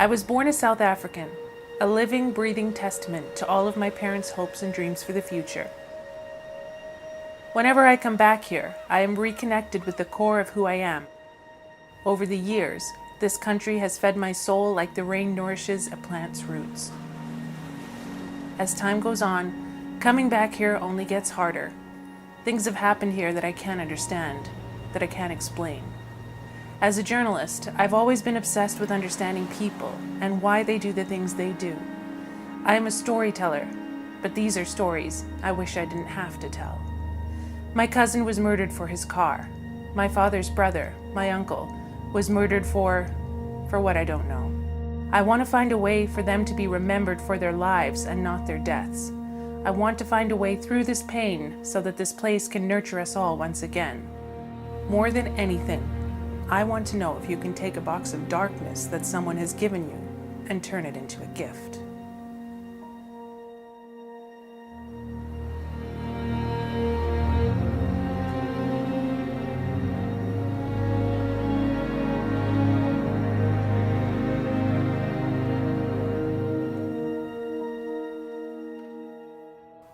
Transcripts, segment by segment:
I was born a South African, a living, breathing testament to all of my parents' hopes and dreams for the future. Whenever I come back here, I am reconnected with the core of who I am. Over the years, this country has fed my soul like the rain nourishes a plant's roots. As time goes on, coming back here only gets harder. Things have happened here that I can't understand, that I can't explain. As a journalist, I've always been obsessed with understanding people and why they do the things they do. I am a storyteller, but these are stories I wish I didn't have to tell. My cousin was murdered for his car. My father's brother, my uncle, was murdered for what I don't know. I want to find a way for them to be remembered for their lives and not their deaths. I want to find a way through this pain so that this place can nurture us all once again. More than anything, I want to know if you can take a box of darkness that someone has given you and turn it into a gift.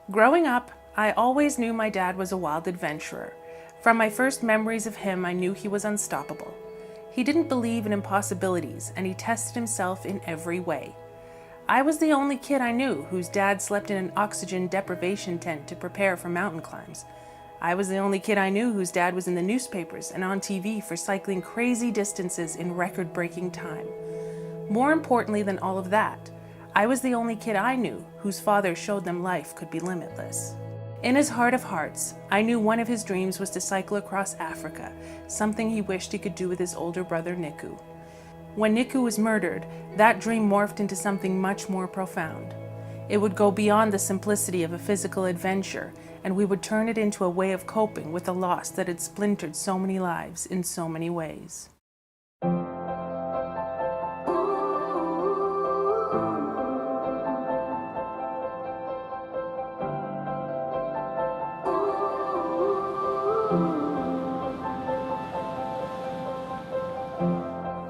Growing up, I always knew my dad was a wild adventurer. From my first memories of him, I knew he was unstoppable. He didn't believe in impossibilities, and he tested himself in every way. I was the only kid I knew whose dad slept in an oxygen deprivation tent to prepare for mountain climbs. I was the only kid I knew whose dad was in the newspapers and on TV for cycling crazy distances in record-breaking time. More importantly than all of that, I was the only kid I knew whose father showed them life could be limitless. In his heart of hearts, I knew one of his dreams was to cycle across Africa, something he wished he could do with his older brother Niku. When Niku was murdered, that dream morphed into something much more profound. It would go beyond the simplicity of a physical adventure, and we would turn it into a way of coping with the loss that had splintered so many lives in so many ways.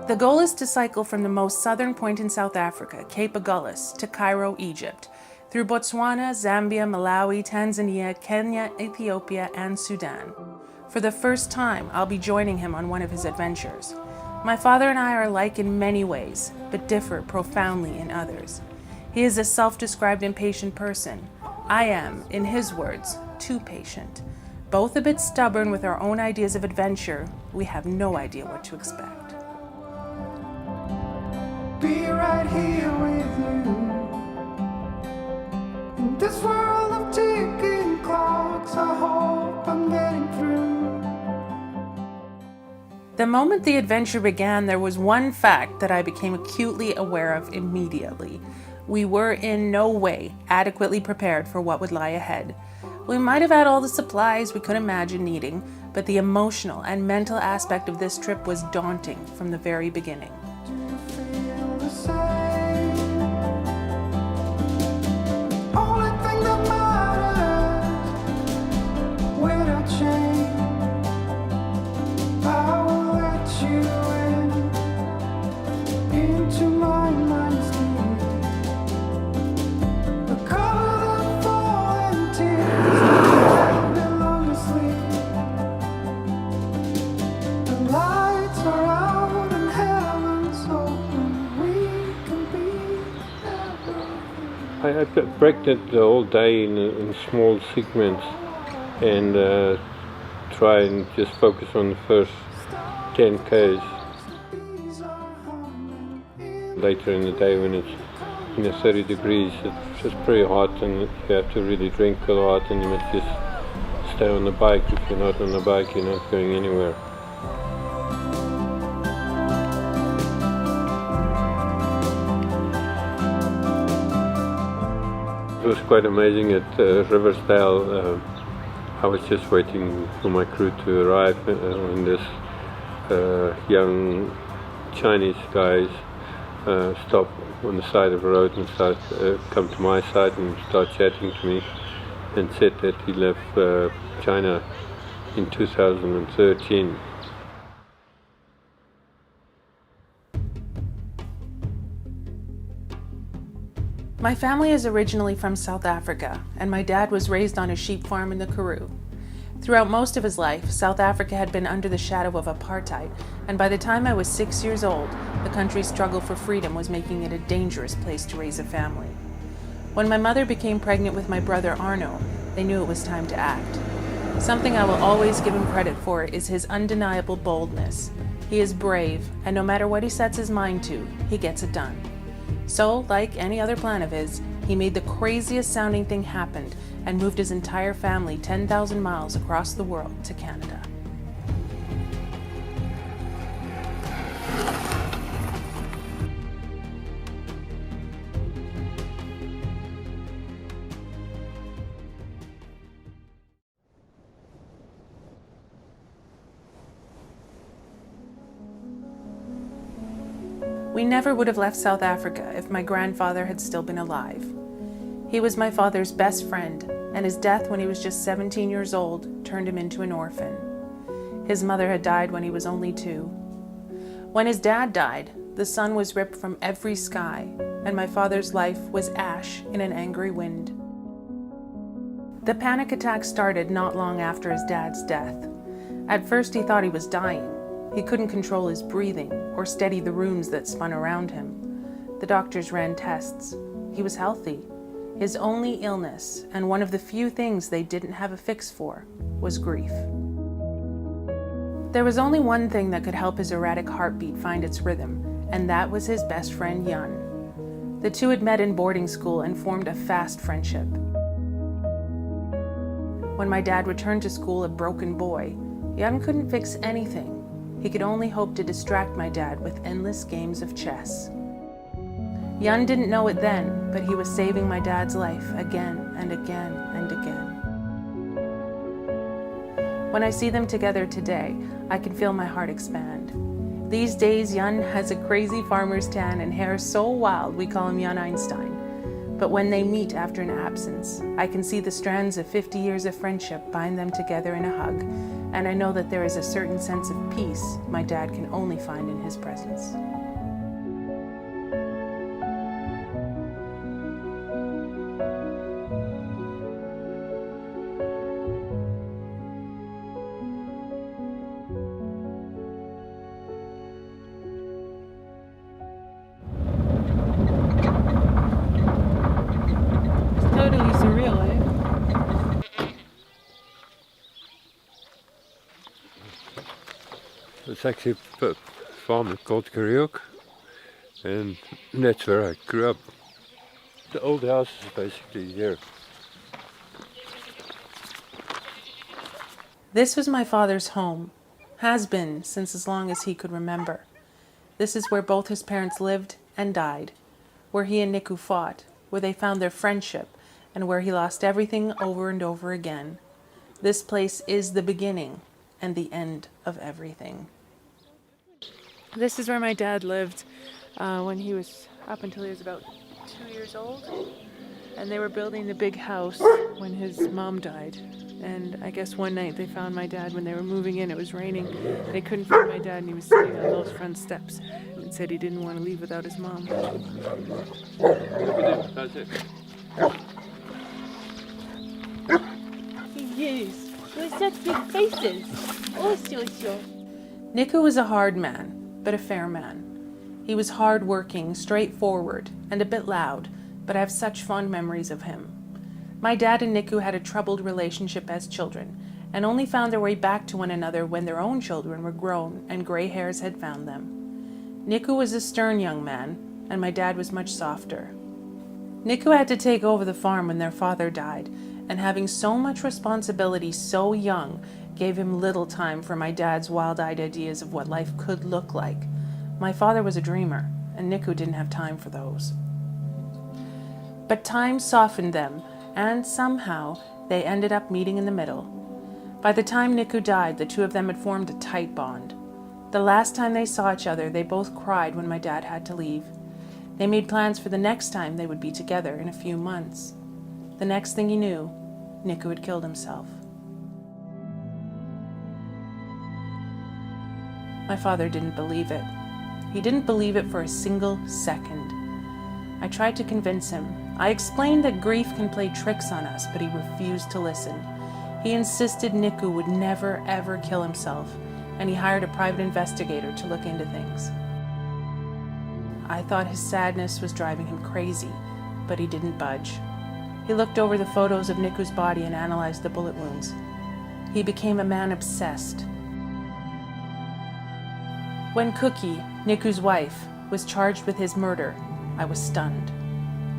The goal is to cycle from the most southern point in South Africa, Cape Agulhas, to Cairo, Egypt, through Botswana, Zambia, Malawi, Tanzania, Kenya, Ethiopia, and Sudan. For the first time, I'll be joining him on one of his adventures. My father and I are alike in many ways, but differ profoundly in others. He is a self-described impatient person. I am, in his words, too patient. Both a bit stubborn with our own ideas of adventure, we have no idea what to expect. Be right here with you in this world of ticking clocks. I hope I'm getting through. The moment the adventure began, there was one fact that I became acutely aware of immediately. We were in no way adequately prepared for what would lie ahead. We might have had all the supplies we could imagine needing, but the emotional and mental aspect of this trip was daunting from the very beginning. I break it the whole day in small segments and try and just focus on the first 10 Ks. Later in the day when it's 30 degrees, it's just pretty hot and you have to really drink a lot and you must just stay on the bike. If you're not on the bike, you're not going anywhere. It was quite amazing at Riversdale. I was just waiting for my crew to arrive when this young Chinese guys stopped on the side of the road and come to my side and start chatting to me and said that he left China in 2013. My family is originally from South Africa, and my dad was raised on a sheep farm in the Karoo. Throughout most of his life, South Africa had been under the shadow of apartheid, and by the time I was 6 years old, the country's struggle for freedom was making it a dangerous place to raise a family. When my mother became pregnant with my brother Arno, they knew it was time to act. Something I will always give him credit for is his undeniable boldness. He is brave, and no matter what he sets his mind to, he gets it done. So, like any other plan of his, he made the craziest sounding thing happen and moved his entire family 10,000 miles across the world to Canada. We never would have left South Africa if my grandfather had still been alive. He was my father's best friend, and his death when he was just 17 years old turned him into an orphan. His mother had died when he was only 2. When his dad died, the sun was ripped from every sky, and my father's life was ash in an angry wind. The panic attack started not long after his dad's death. At first he thought he was dying. He couldn't control his breathing or steady the rooms that spun around him. The doctors ran tests. He was healthy. His only illness, and one of the few things they didn't have a fix for, was grief. There was only one thing that could help his erratic heartbeat find its rhythm, and that was his best friend, Jan. The two had met in boarding school and formed a fast friendship. When my dad returned to school a broken boy, Jan couldn't fix anything. He could only hope to distract my dad with endless games of chess. Jan didn't know it then, but he was saving my dad's life again and again and again. When I see them together today, I can feel my heart expand. These days, Jan has a crazy farmer's tan and hair so wild we call him Jan Einstein. But when they meet after an absence, I can see the strands of 50 years of friendship bind them together in a hug, and I know that there is a certain sense of peace my dad can only find in his presence. Totally surreal, eh? It's actually a farm called Karoo, and that's where I grew up. The old house is basically here. This was my father's home, has been since as long as he could remember. This is where both his parents lived and died, where he and Niku fought, where they found their friendship, and where he lost everything over and over again. This place is the beginning and the end of everything. This is where my dad lived when he was up until he was about 2 years old. And they were building the big house when his mom died. And I guess one night they found my dad when they were moving in. It was raining. They couldn't find my dad, and he was sitting on those front steps and said he didn't want to leave without his mom. That's it. Yes, with such big faces. Oh, sure. Niku was a hard man, but a fair man. He was hard-working, straightforward, and a bit loud, but I have such fond memories of him. My dad and Niku had a troubled relationship as children, and only found their way back to one another when their own children were grown and gray hairs had found them. Niku was a stern young man, and my dad was much softer. Niku had to take over the farm when their father died, and having so much responsibility so young gave him little time for my dad's wild-eyed ideas of what life could look like. My father was a dreamer, and Niku didn't have time for those. But time softened them, and somehow they ended up meeting in the middle. By the time Niku died, the two of them had formed a tight bond. The last time they saw each other, they both cried when my dad had to leave. They made plans for the next time they would be together in a few months. The next thing he knew, Niku had killed himself. My father didn't believe it. He didn't believe it for a single second. I tried to convince him. I explained that grief can play tricks on us, but he refused to listen. He insisted Niku would never ever kill himself, and he hired a private investigator to look into things. I thought his sadness was driving him crazy, but he didn't budge. He looked over the photos of Niku's body and analyzed the bullet wounds. He became a man obsessed. When Cookie, Niku's wife, was charged with his murder, I was stunned.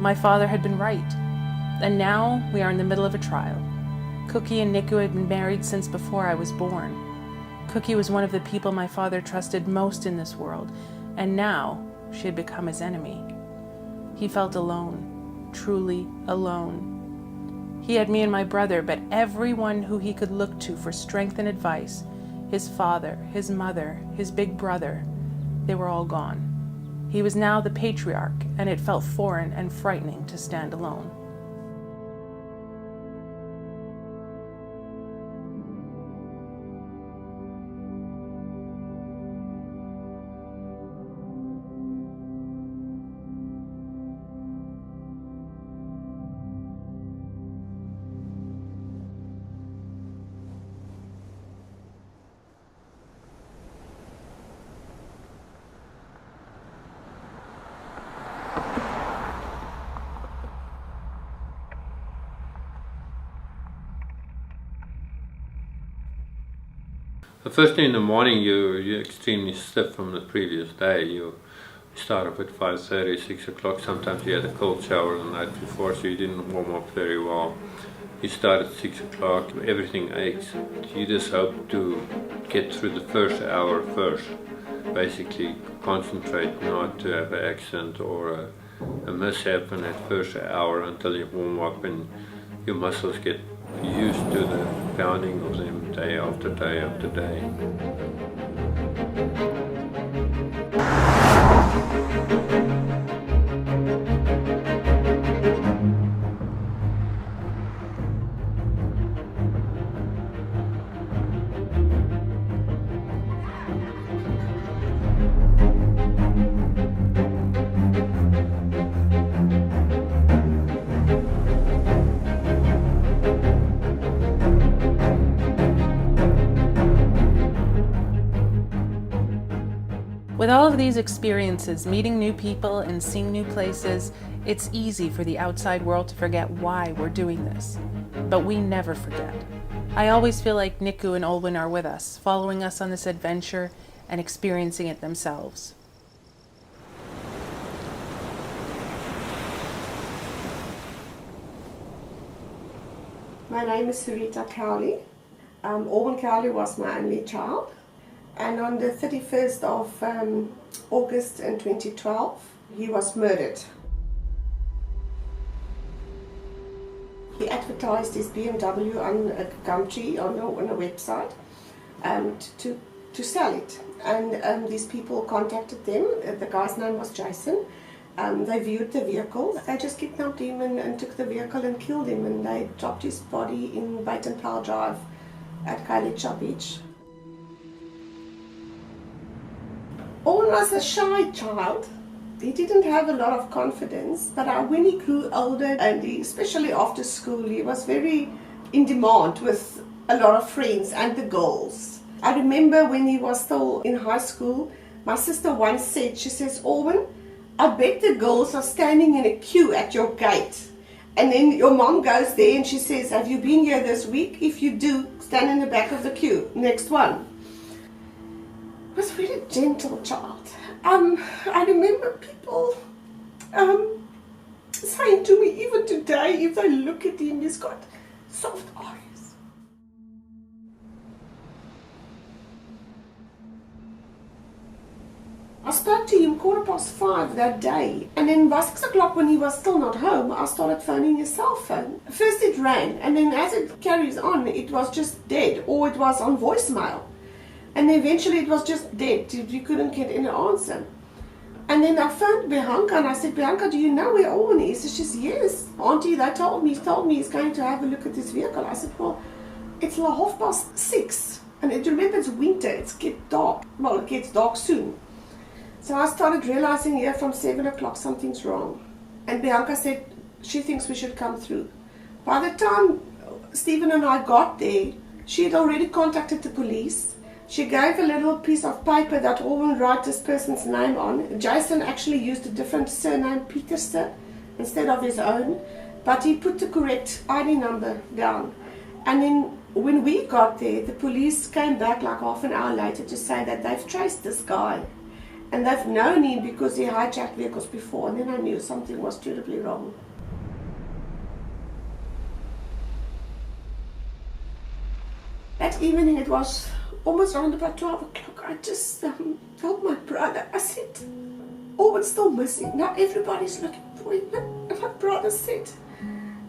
My father had been right, and now we are in the middle of a trial. Cookie and Niku had been married since before I was born. Cookie was one of the people my father trusted most in this world, and now she had become his enemy. He felt alone, truly alone. He had me and my brother, but everyone who he could look to for strength and advice, his father, his mother, his big brother, they were all gone. He was now the patriarch, and it felt foreign and frightening to stand alone. First thing in the morning, you're extremely stiff from the previous day. You start up at 5:30, 6 o'clock. Sometimes you had a cold shower the night before, so you didn't warm up very well. You start at 6 o'clock, everything aches. You just hope to get through the first hour first. Basically, concentrate not to have an accident or a mishap in that first hour until you warm up and your muscles get used to the pounding of them day after day after day. With all of these experiences, meeting new people and seeing new places, it's easy for the outside world to forget why we're doing this. But we never forget. I always feel like Niku and Olwen are with us, following us on this adventure and experiencing it themselves. My name is Sarita Cowley. Olwen Cowley was my only child. And on the 31st of August in 2012, he was murdered. He advertised his BMW on a Gumtree on a website to sell it. And these people contacted them. The guy's name was Jason. They viewed the vehicle. They just kidnapped him and took the vehicle and killed him. And they dropped his body in Baitenpaal Drive at Kailicha Beach. Olwen was a shy child. He didn't have a lot of confidence, but when he grew older, and especially after school, he was very in demand with a lot of friends and the girls. I remember when he was still in high school, my sister once said, she says, Olwen, I bet the girls are standing in a queue at your gate. And then your mom goes there and she says, have you been here this week? If you do, stand in the back of the queue. Next one. He was a very gentle child. I remember people saying to me, even today, if they look at him, he's got soft eyes. I spoke to him 5:15 that day, and then by 6 o'clock when he was still not home, I started phoning his cell phone. First it rang, and then as it carries on, it was just dead, or it was on voicemail. And eventually it was just dead. You couldn't get any answer. And then I phoned Bianca and I said, Bianca, do you know where Olwen is? And she says, yes. Auntie, they told me he's going to have a look at this vehicle. I said, well, it's like 6:30. And remember, it's winter. It gets dark. Well, it gets dark soon. So I started realizing here from 7 o'clock something's wrong. And Bianca said she thinks we should come through. By the time Stephen and I got there, she had already contacted the police. She gave a little piece of paper that all will write this person's name on. Jason actually used a different surname, Peterson, instead of his own, but he put the correct ID number down. And then when we got there, the police came back like half an hour later to say that they've traced this guy. And they've known him because he hijacked vehicles before. And then I knew something was terribly wrong. That evening, it was almost around about 12 o'clock. I just told my brother, I said, Owen's still missing. Now everybody's looking for him. And my brother said,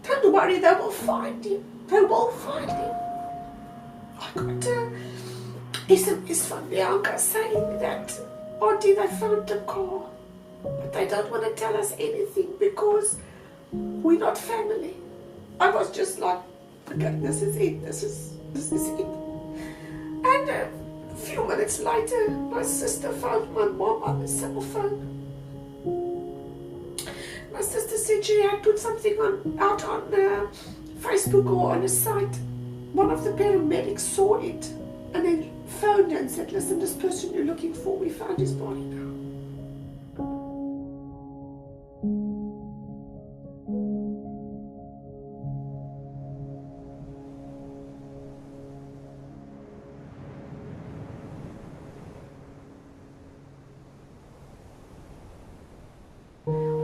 don't worry, they will find him. They will find him. I got a SMS from Bianca saying that, Auntie, they found the car. But they don't want to tell us anything because we're not family. I was just like, okay, this is it. This is it. And a few minutes later, my sister found my mom on the cell phone. My sister said she had put something out on Facebook or on a site. One of the paramedics saw it and then phoned her and said, listen, this person you're looking for, we found his body now.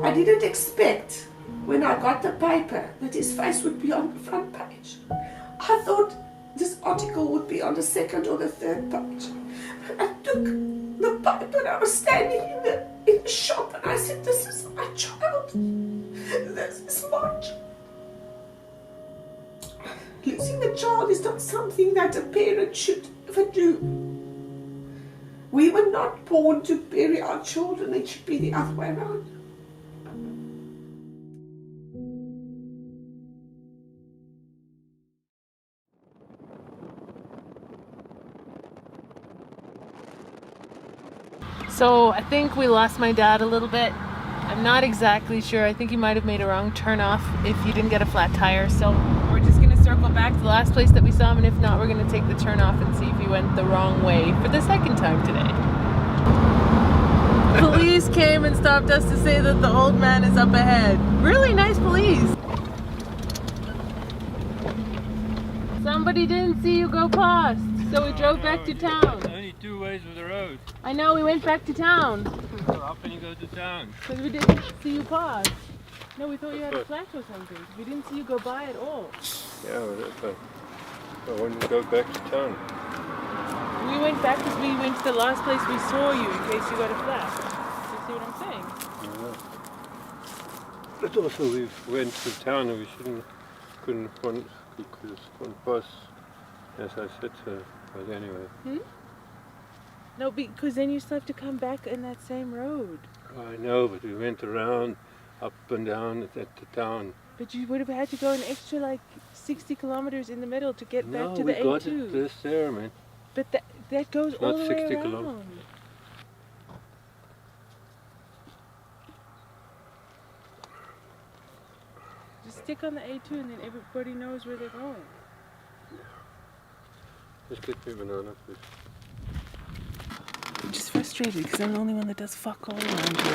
I didn't expect when I got the paper that his face would be on the front page. I thought this article would be on the second or the third page. I took the paper and I was standing in the shop and I said, this is my child. This is my child. Losing a child is not something that a parent should ever do. We were not born to bury our children. It should be the other way around. So I think we lost my dad a little bit. I'm not exactly sure. I think he might have made a wrong turn off if he didn't get a flat tire. So we're just gonna circle back to the last place that we saw him, and if not, we're gonna take the turn off and see if he went the wrong way for the second time today. Police came and stopped us to say that the old man is up ahead. Really nice police. Somebody didn't see you go past, so we drove back to town. Only two ways of the road. I know, we went back to town. How can you go to town? Because we didn't see you pass. No, we thought you had a flash or something. We didn't see you go by at all. Yeah, but I want to go back to town. We went back because we went to the last place we saw you in case you got a flash. You see what I'm saying? Yeah. But also we went to town and we couldn't pass, as I said, but anyway. No, because then you still have to come back in that same road. I know, but we went around, up and down at the town. But you would have had to go an extra like 60 kilometers in the middle to get back to the A2. No, we got it this there, man. But that goes It's all not the way 60 around. kilometers. Just stick on the A2 and then everybody knows where they're going. Just get me a banana, please. I'm just frustrated because I'm the only one that does fuck all around here.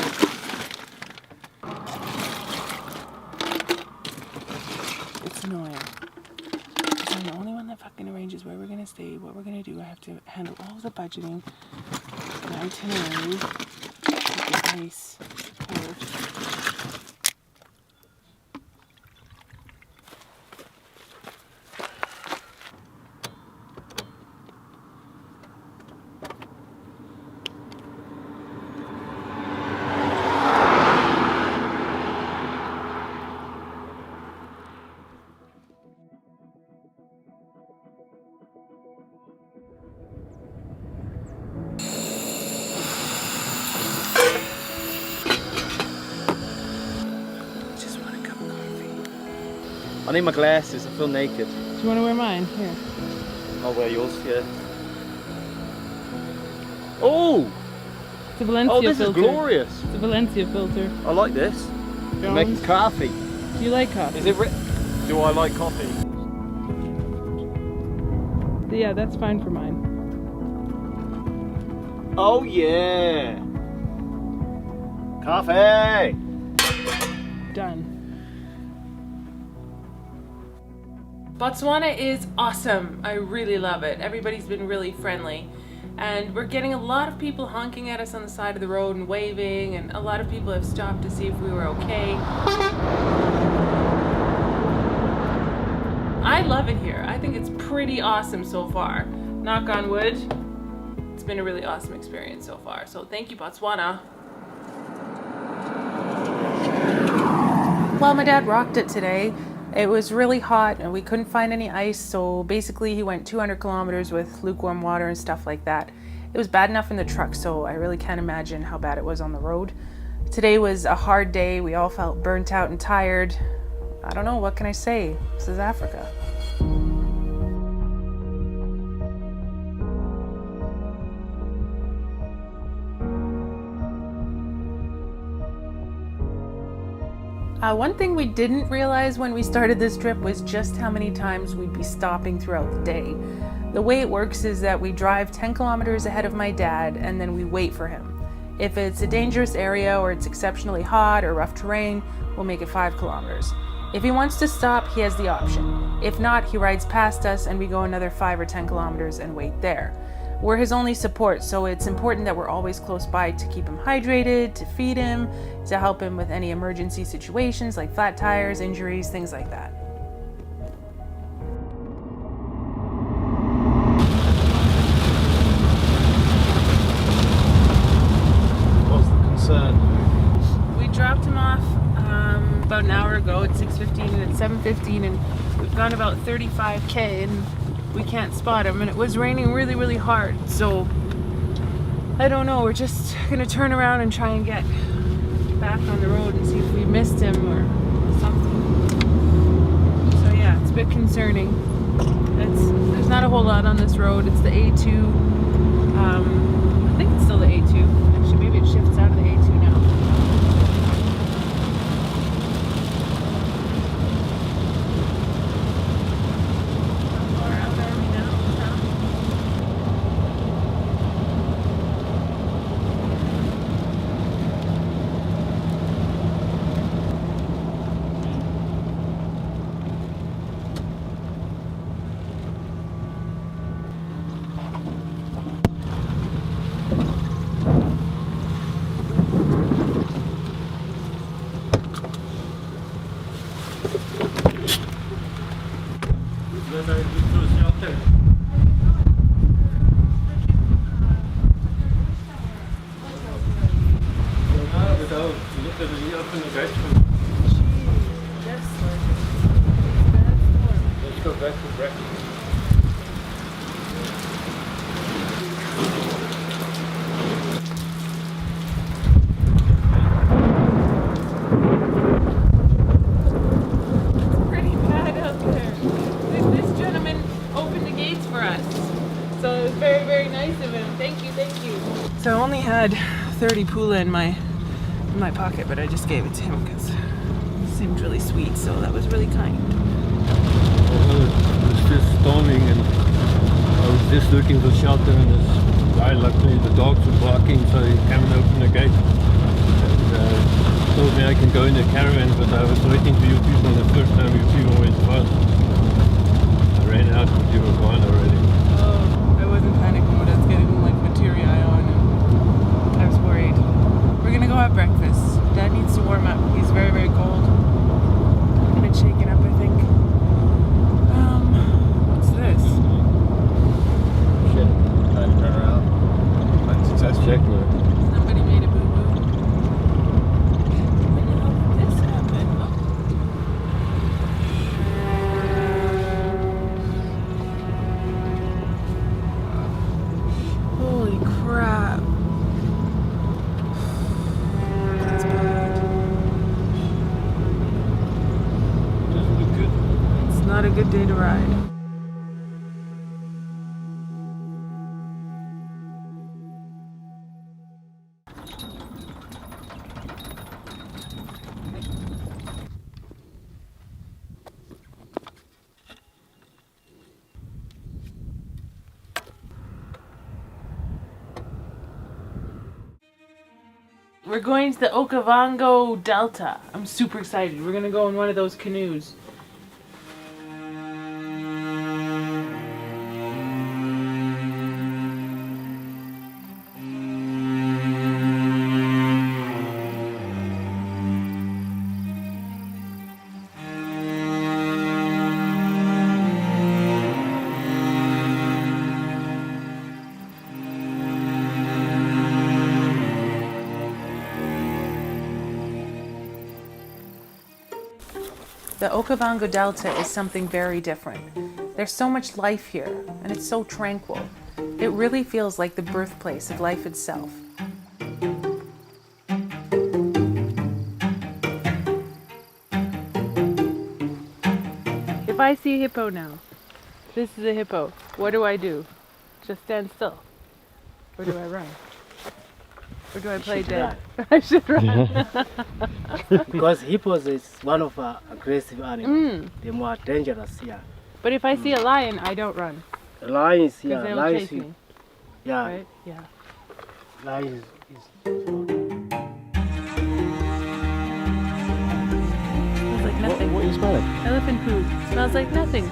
It's annoying. Because I'm the only one that fucking arranges where we're going to stay, what we're going to do. I have to handle all the budgeting, the itinerary, the ice, port. I need my glasses, I feel naked. Do you want to wear mine? Here. I'll wear yours, yeah. Oh! It's a Valencia Oh, this filter. is glorious. It's a Valencia filter. I like this. Make coffee. Do you like coffee? Is it do I like coffee? Yeah, that's fine for mine. Oh yeah. Coffee. Done. Botswana is awesome. I really love it. Everybody's been really friendly. And we're getting a lot of people honking at us on the side of the road and waving, and a lot of people have stopped to see if we were okay. I love it here. I think it's pretty awesome so far. Knock on wood. It's been a really awesome experience so far. So thank you, Botswana. Well, my dad rocked it today. It was really hot and we couldn't find any ice, so basically he went 200 kilometers with lukewarm water and stuff like that. It was bad enough in the truck, so I really can't imagine how bad it was on the road. Today was a hard day. We all felt burnt out and tired. I don't know, what can I say? This is Africa. One thing we didn't realize when we started this trip was just how many times we'd be stopping throughout the day. The way it works is that we drive 10 kilometers ahead of my dad and then we wait for him. If it's a dangerous area or it's exceptionally hot or rough terrain, we'll make it 5 kilometers. If he wants to stop, he has the option. If not, he rides past us and we go another 5 or 10 kilometers and wait there. We're his only support, so it's important that we're always close by to keep him hydrated, to feed him, to help him with any emergency situations like flat tires, injuries, things like that. What's the concern? We dropped him off about an hour ago at 6:15 and at 7:15, and we've gone about 35k and we can't spot him, and it was raining really, really hard, so I don't know, we're just gonna turn around and try and get back on the road and see if we missed him or something. So yeah, it's a bit concerning. There's not a whole lot on this road. It's the A2. I think it's still the A2. Actually, maybe it shifts out of the A2 now. Let's go back to breakfast. Pretty bad out there. This gentleman opened the gates for us, so it was very, very nice of him. Thank you, thank you. So I only had 30 pula in my pocket, but I just gave it to him because he seemed really sweet, so that was really kind. Well, it was just storming and I was just looking for shelter, and this guy, luckily the dogs were barking, so he came and opened the gate and told me I can go in the caravan, but I was waiting for you people the first time you people went past. I ran out but you were gone already. Oh, I wasn't panicking when I was getting like materia on, and I was worried. We're gonna go have breakfast. Dad needs to warm up. He's very, very cold. A bit shaken up, I think. What's this? Shit. Time to turn around. Unsuccessful. Check now. Somebody made a boo-boo. When the hell did this happen? Oh. Holy crap. That's bad. Doesn't look good. It's not a good day to ride. We're going to the Okavango Delta. I'm super excited. We're gonna go in one of those canoes. The Okavango Delta is something very different. There's so much life here, and it's so tranquil. It really feels like the birthplace of life itself. If I see a hippo now, this is a hippo, what do I do? Just stand still? Or do I run? Or do I play dead? I should run. Because hippos is one of our aggressive animals. They're more dangerous, yeah. But if I see a lion, I don't run. Lions, Because yeah, they'll lions, chase me, yeah, right? Yeah. lions is Smells like nothing. What are you smelling? Elephant poo. Smells like nothing.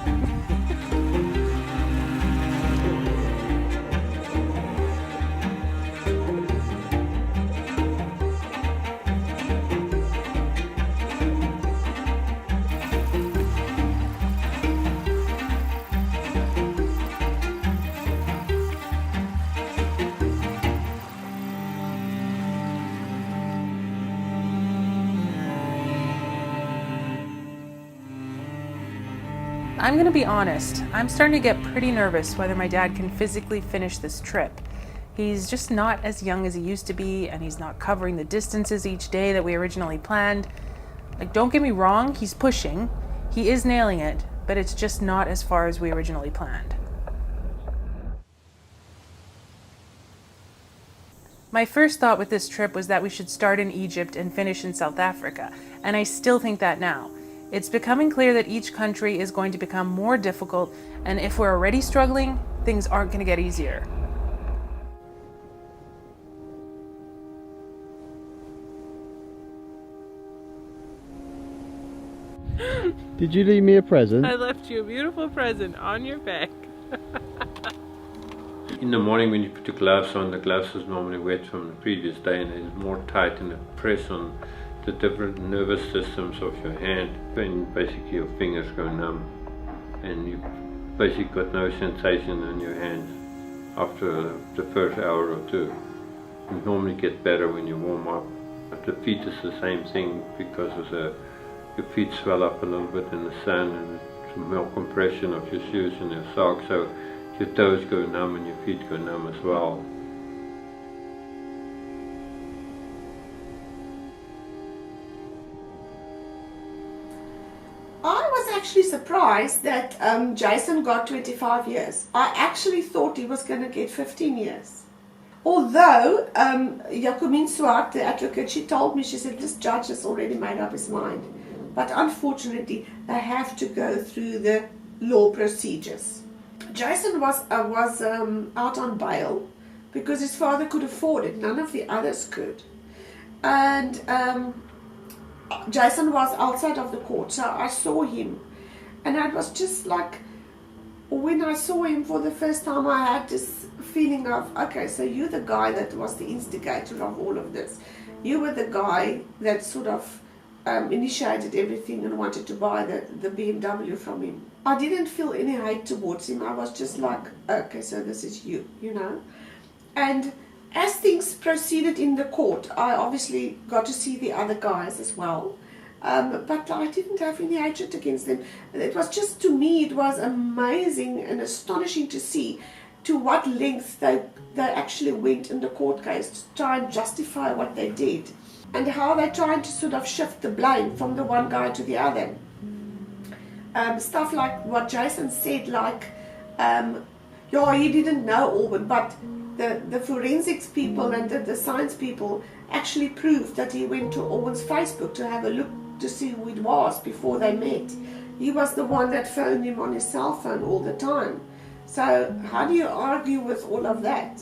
I'm gonna be honest, I'm starting to get pretty nervous whether my dad can physically finish this trip. He's just not as young as he used to be, and he's not covering the distances each day that we originally planned. Like, don't get me wrong, he's pushing, he is nailing it, but it's just not as far as we originally planned. My first thought with this trip was that we should start in Egypt and finish in South Africa, and I still think that now. It's becoming clear that each country is going to become more difficult, and if we're already struggling, things aren't going to get easier. Did you leave me a present? I left you a beautiful present on your back. In the morning when you put the gloves on, the gloves is normally wet from the previous day and it's more tight and it press on the different nervous systems of your hand. And basically your fingers go numb and you basically got no sensation in your hands after the first hour or two. It normally gets better when you warm up. But the feet is the same thing because of your feet swell up a little bit in the sun and it's more compression of your shoes and your socks, so your toes go numb and your feet go numb as well. I was actually surprised that Jason got 25 years. I actually thought he was going to get 15 years. Although Jacomine Swart, the advocate, she told me, she said, this judge has already made up his mind. But unfortunately, they have to go through the law procedures. Jason was out on bail because his father could afford it. None of the others could. And Jason was outside of the court, so I saw him. And I was just like, when I saw him for the first time, I had this feeling of, okay, so you're the guy that was the instigator of all of this. You were the guy that sort of initiated everything and wanted to buy the BMW from him. I didn't feel any hate towards him. I was just like, okay, so this is you, you know. And as things proceeded in the court, I obviously got to see the other guys as well. But I didn't have any hatred against them. It was just, to me, it was amazing and astonishing to see to what lengths they actually went in the court case to try and justify what they did. And how they tried to sort of shift the blame from the one guy to the other. Stuff like what Jason said, like, yeah, he didn't know Auburn, but the forensics people and the science people actually proved that he went to Auburn's Facebook to have a look to see who it was before they met. He was the one that phoned him on his cell phone all the time. So how do you argue with all of that?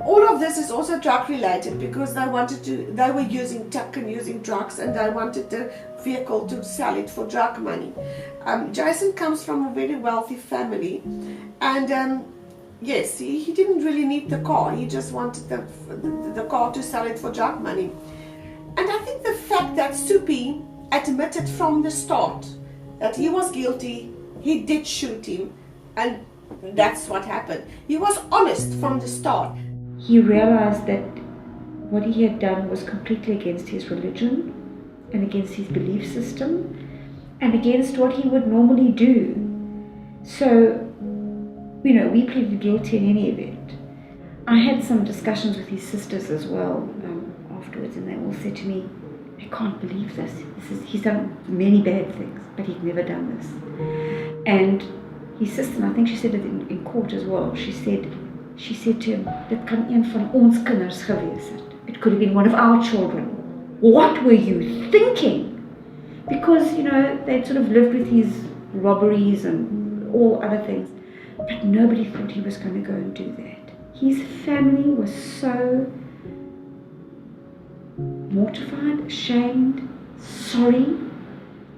All of this is also drug related because they were using tuck and using drugs, and they wanted the vehicle to sell it for drug money. Jason comes from a very wealthy family, and yes, he didn't really need the car. He just wanted the car to sell it for drug money. And I think the fact that Soupy admitted from the start that he was guilty, he did shoot him, and that's what happened. He was honest from the start. He realized that what he had done was completely against his religion and against his belief system and against what he would normally do. So, we pleaded guilty in any event. I had some discussions with his sisters as well afterwards, and they all said to me, I can't believe this. He's done many bad things, but he'd never done this. And his sister, and I think she said it in court as well, she said to him, dit kan een van ons kinders gewees het. It could have been one of our children. What were you thinking? Because, they'd sort of lived with his robberies and all other things. But nobody thought he was going to go and do that. His family was so mortified, ashamed, sorry.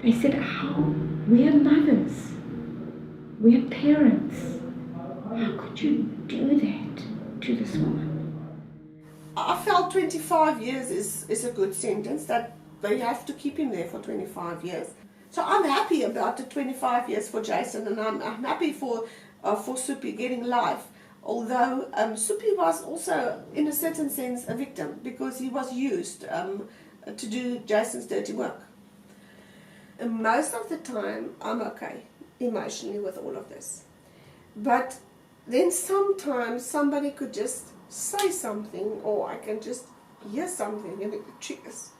They said, how? We are mothers. We are parents. How could you do that to this woman? I felt 25 years is a good sentence, that they have to keep him there for 25 years. So I'm happy about the 25 years for Jason, and I'm happy for Soupy getting life. Although Soupy was also, in a certain sense, a victim because he was used to do Jason's dirty work. And most of the time, I'm okay emotionally with all of this. But then sometimes somebody could just say something, or I can just hear something, and it triggers.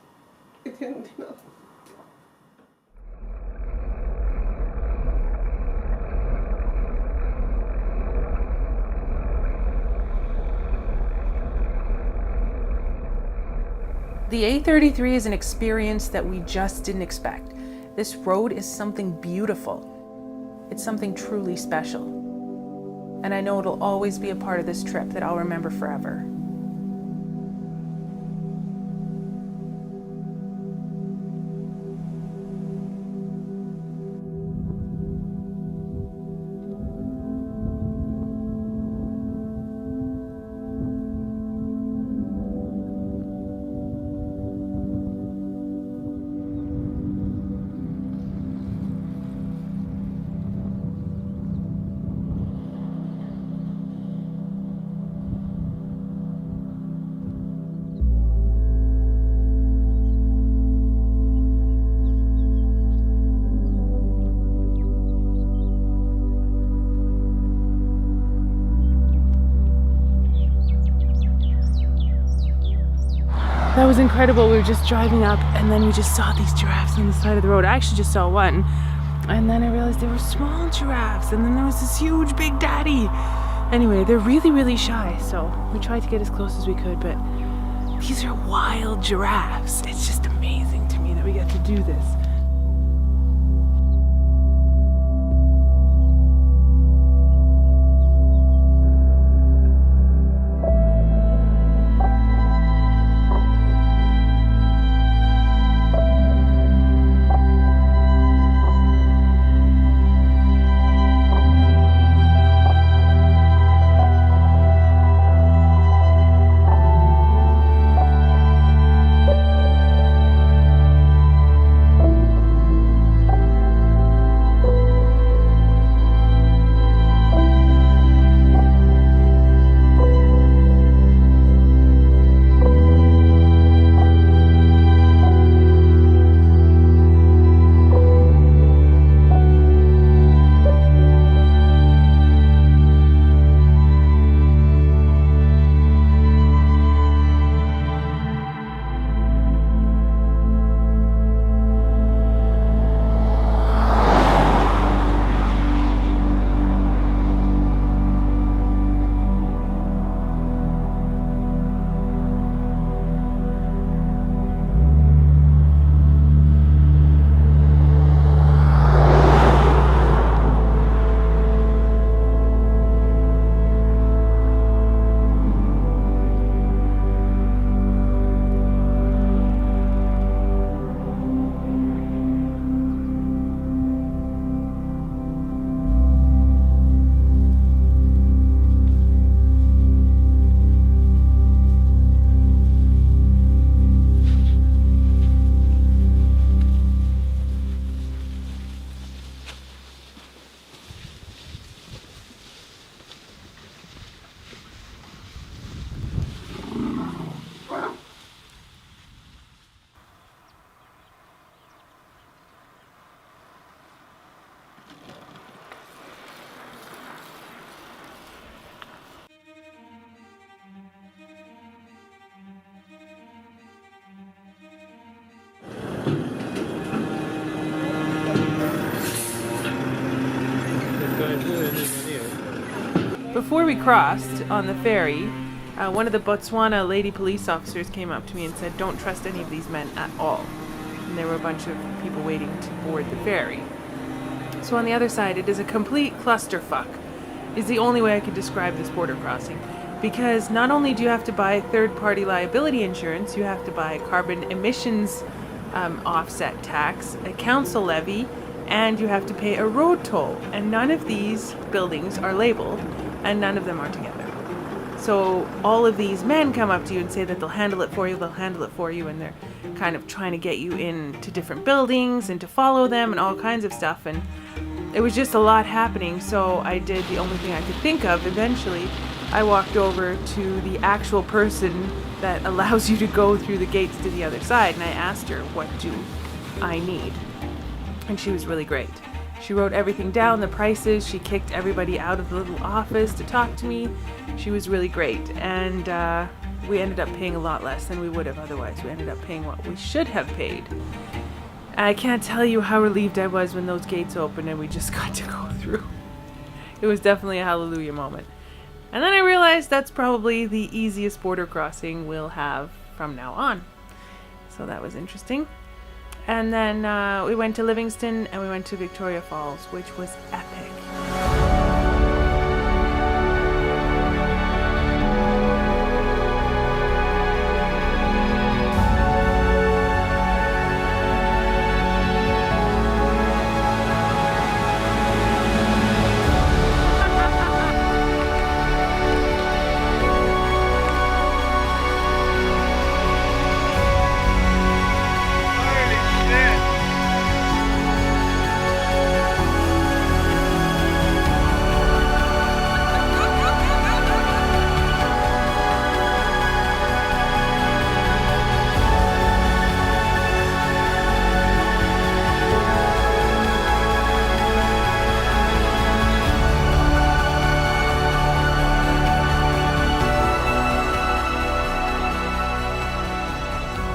The A33 is an experience that we just didn't expect. This road is something beautiful. It's something truly special. And I know it'll always be a part of this trip that I'll remember forever. That was incredible. We were just driving up and then we just saw these giraffes on the side of the road. I actually just saw one. And then I realized they were small giraffes, and then there was this huge big daddy. Anyway, they're really, really shy, so we tried to get as close as we could, but these are wild giraffes. It's just amazing to me that we get to do this. before we crossed on the ferry, one of the Botswana lady police officers came up to me and said, "Don't trust any of these men at all." And there were a bunch of people waiting to board the ferry. So on the other side, it is a complete clusterfuck, is the only way I could describe this border crossing. Because not only do you have to buy third-party liability insurance, you have to buy carbon emissions offset tax, a council levy, and you have to pay a road toll. And none of these buildings are labeled, and none of them are together. So all of these men come up to you and say that they'll handle it for you, and they're kind of trying to get you into different buildings and to follow them and all kinds of stuff. And it was just a lot happening, so I did the only thing I could think of. Eventually, I walked over to the actual person that allows you to go through the gates to the other side, and I asked her, "What do I need?" And she was really great. She wrote everything down, the prices. She kicked everybody out of the little office to talk to me. She was really great, and we ended up paying a lot less than we would have otherwise. We ended up paying what we should have paid. I can't tell you how relieved I was when those gates opened and we just got to go through. It was definitely a hallelujah moment. And then I realized that's probably the easiest border crossing we'll have from now on. So that was interesting. And then we went to Livingston and we went to Victoria Falls, which was epic.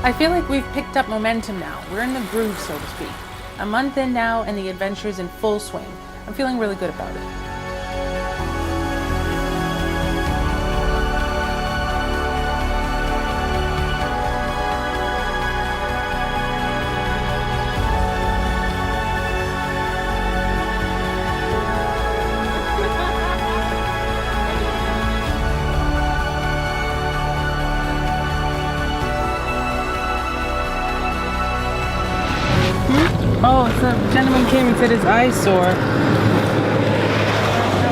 I feel like we've picked up momentum now. We're in the groove, so to speak. A month in now and the adventure's in full swing. I'm feeling really good about it. Oh, so the gentleman came and said his eye's sore. How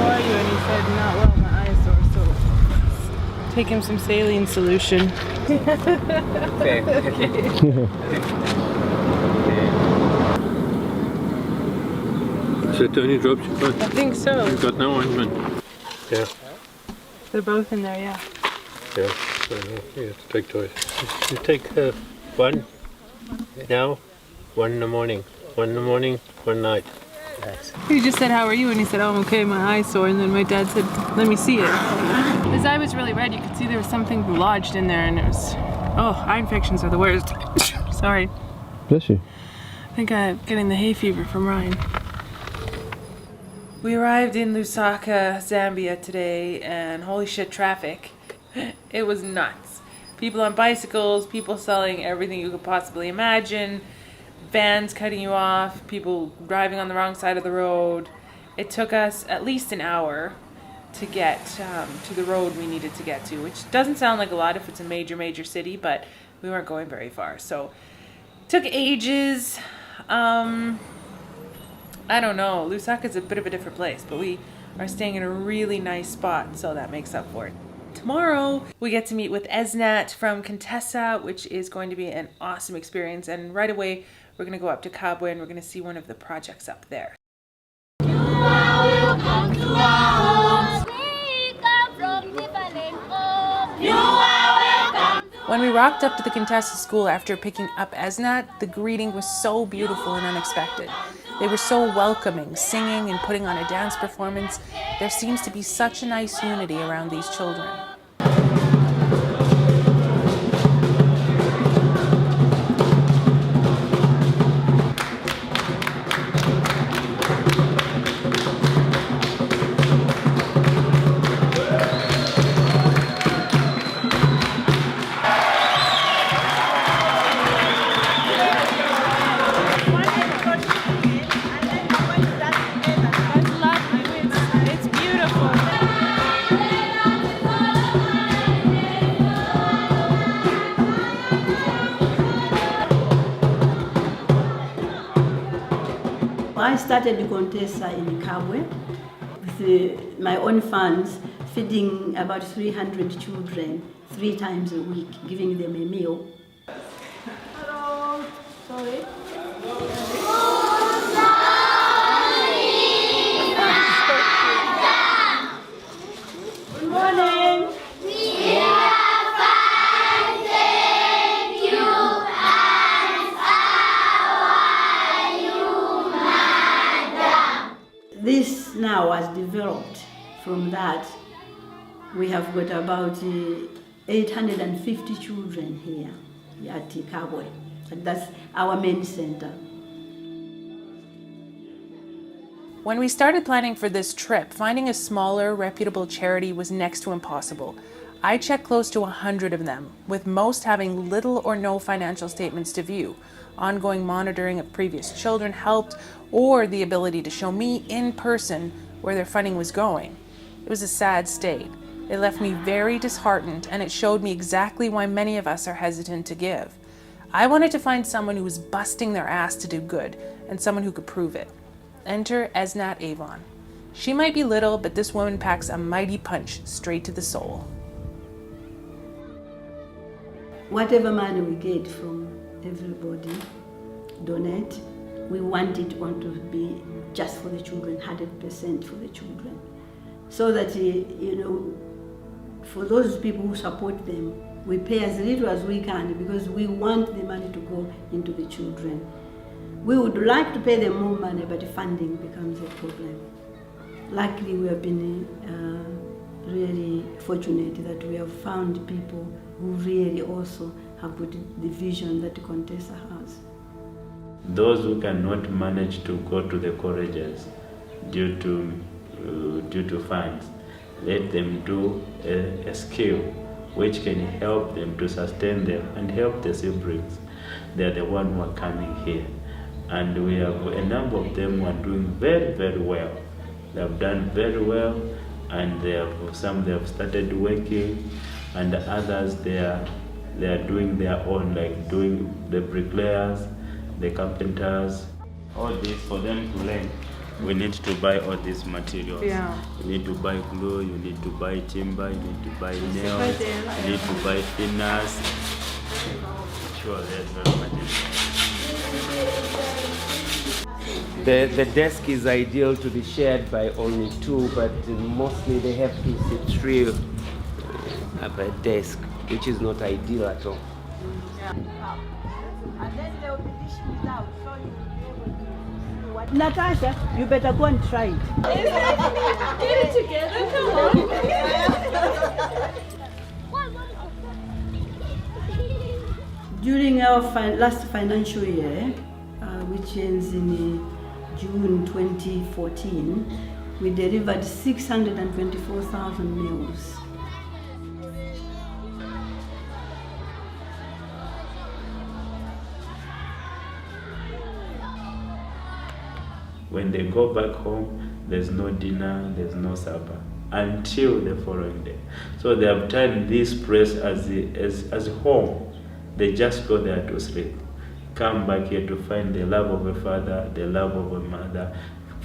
are you? And he said, not well, my eye's sore, so take him some saline solution. Okay. So it only drops you got? I think so. You've got no ointment. Yeah. They're both in there, yeah. Yeah. So you have to take twice. You take one now, one in the morning. One in the morning, one night. He just said, how are you? And he said, oh, I'm okay, my eye's sore. And then my dad said, let me see it. His eye was really red. You could see there was something lodged in there, and it was, oh, eye infections are the worst. Sorry. Bless you. I think I'm getting the hay fever from Ryan. We arrived in Lusaka, Zambia today, and holy shit, traffic. It was nuts. People on bicycles, people selling everything you could possibly imagine. Vans cutting you off, people driving on the wrong side of the road. It took us at least an hour to get to the road we needed to get to, which doesn't sound like a lot if it's a major city, but we weren't going very far. So it took ages. I don't know. Lusaka's a bit of a different place, but we are staying in a really nice spot, so that makes up for it. Tomorrow, we get to meet with Esnat from Contessa, which is going to be an awesome experience. And right away, we're going to go up to Kabwe and we're going to see one of the projects up there. You are welcome to our homes. We come from different homes. You are welcome. When we rocked up to the Contessa school after picking up Esnat, the greeting was so beautiful and unexpected. They were so welcoming, singing and putting on a dance performance. There seems to be such a nice unity around these children. I started the Contessa in Kabwe with my own funds, feeding about 300 children 3 times a week, giving them a meal. Hello, sorry. Good morning. This now was developed from that. We have got about 850 children here at Kabwe. That's our main center. When we started planning for this trip, finding a smaller, reputable charity was next to impossible. I checked close to 100 of them, with most having little or no financial statements to view. Ongoing monitoring of previous children helped, or the ability to show me in person where their funding was going. It was a sad state. It left me very disheartened, and it showed me exactly why many of us are hesitant to give. I wanted to find someone who was busting their ass to do good, and someone who could prove it. Enter Esnat Avon. She might be little, but this woman packs a mighty punch straight to the soul. Whatever money we get from everybody, donate, we want it all to be just for the children, 100% for the children. So that, for those people who support them, we pay as little as we can because we want the money to go into the children. We would like to pay them more money, but funding becomes a problem. Luckily, we have been really fortunate that we have found people who really also have got the vision that Contessa has. Those who cannot manage to go to the colleges due to funds, let them do a skill which can help them to sustain them and help the siblings. They are the ones who are coming here. And we have a number of them who are doing very, very well. They have done very well, and they have started working, and others they are doing their own, like doing the bricklayers, the carpenters. All this for them to learn. We need to buy all these materials. Yeah. You need to buy glue, you need to buy timber, you need to buy nails, you need to buy thinners. Sure, there's very much. The desk is ideal to be shared by only 2, but mostly they have to sit 3 at a desk, which is not ideal at all. Yeah. And then they will be dishing it out, so you will be able to see what. Natasha, you better go and try it. Get it together, come on. During our last financial year, which ends in June 2014, we delivered 624,000 meals. When they go back home, there's no dinner, there's no supper until the following day. So they have turned this place as home. They just go there to sleep. Come back here to find the love of a father, the love of a mother.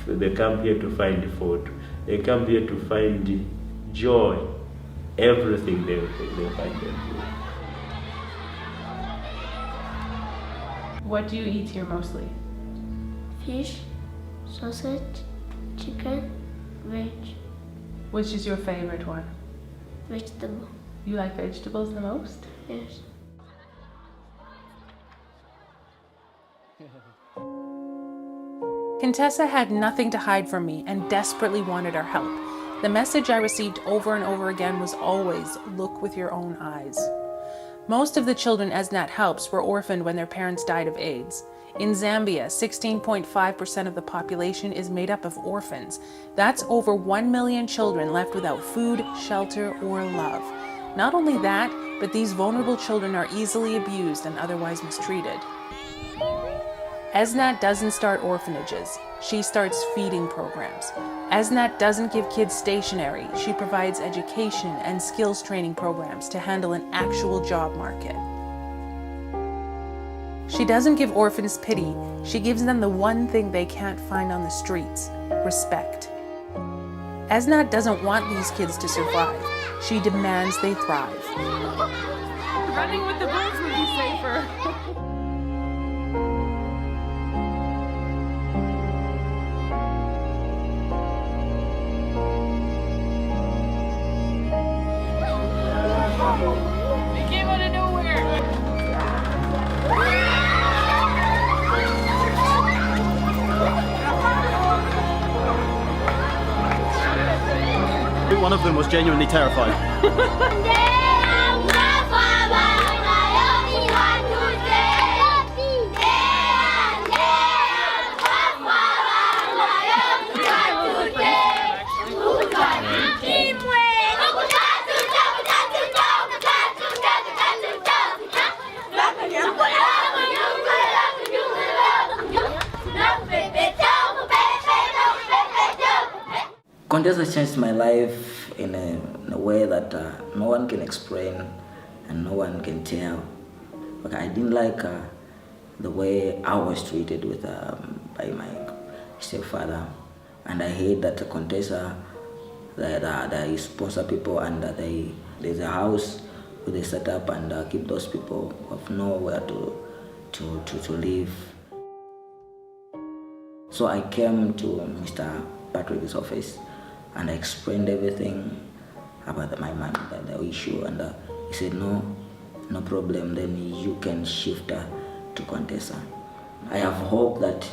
They come here to find food. They come here to find joy. Everything they find there. What do you eat here mostly? Fish, sausage, chicken, veg. Which is your favorite one? Vegetable. You like vegetables the most? Yes. Contessa had nothing to hide from me and desperately wanted our help. The message I received over and over again was always, look with your own eyes. Most of the children Esnat helps were orphaned when their parents died of AIDS. In Zambia, 16.5% of the population is made up of orphans. That's over 1 million children left without food, shelter, or love. Not only that, but these vulnerable children are easily abused and otherwise mistreated. Esnat doesn't start orphanages, she starts feeding programs. Esnat doesn't give kids stationery, she provides education and skills training programs to handle an actual job market. She doesn't give orphans pity. She gives them the one thing they can't find on the streets: respect. Esnat doesn't want these kids to survive. She demands they thrive. Running with the birds would be safer. They came out of nowhere. I think one of them was genuinely terrified. Contest has changed my life in a way that no one can explain and no one can tell. Okay, I didn't like the way I was treated by my stepfather, and I hate that the Contessa, they sponsor people and there's a house where they set up and keep those people who have nowhere to live. So I came to Mr. Patrick's office and I explained everything about the issue, and he said, no problem, then you can shift to Contessa. I have hope that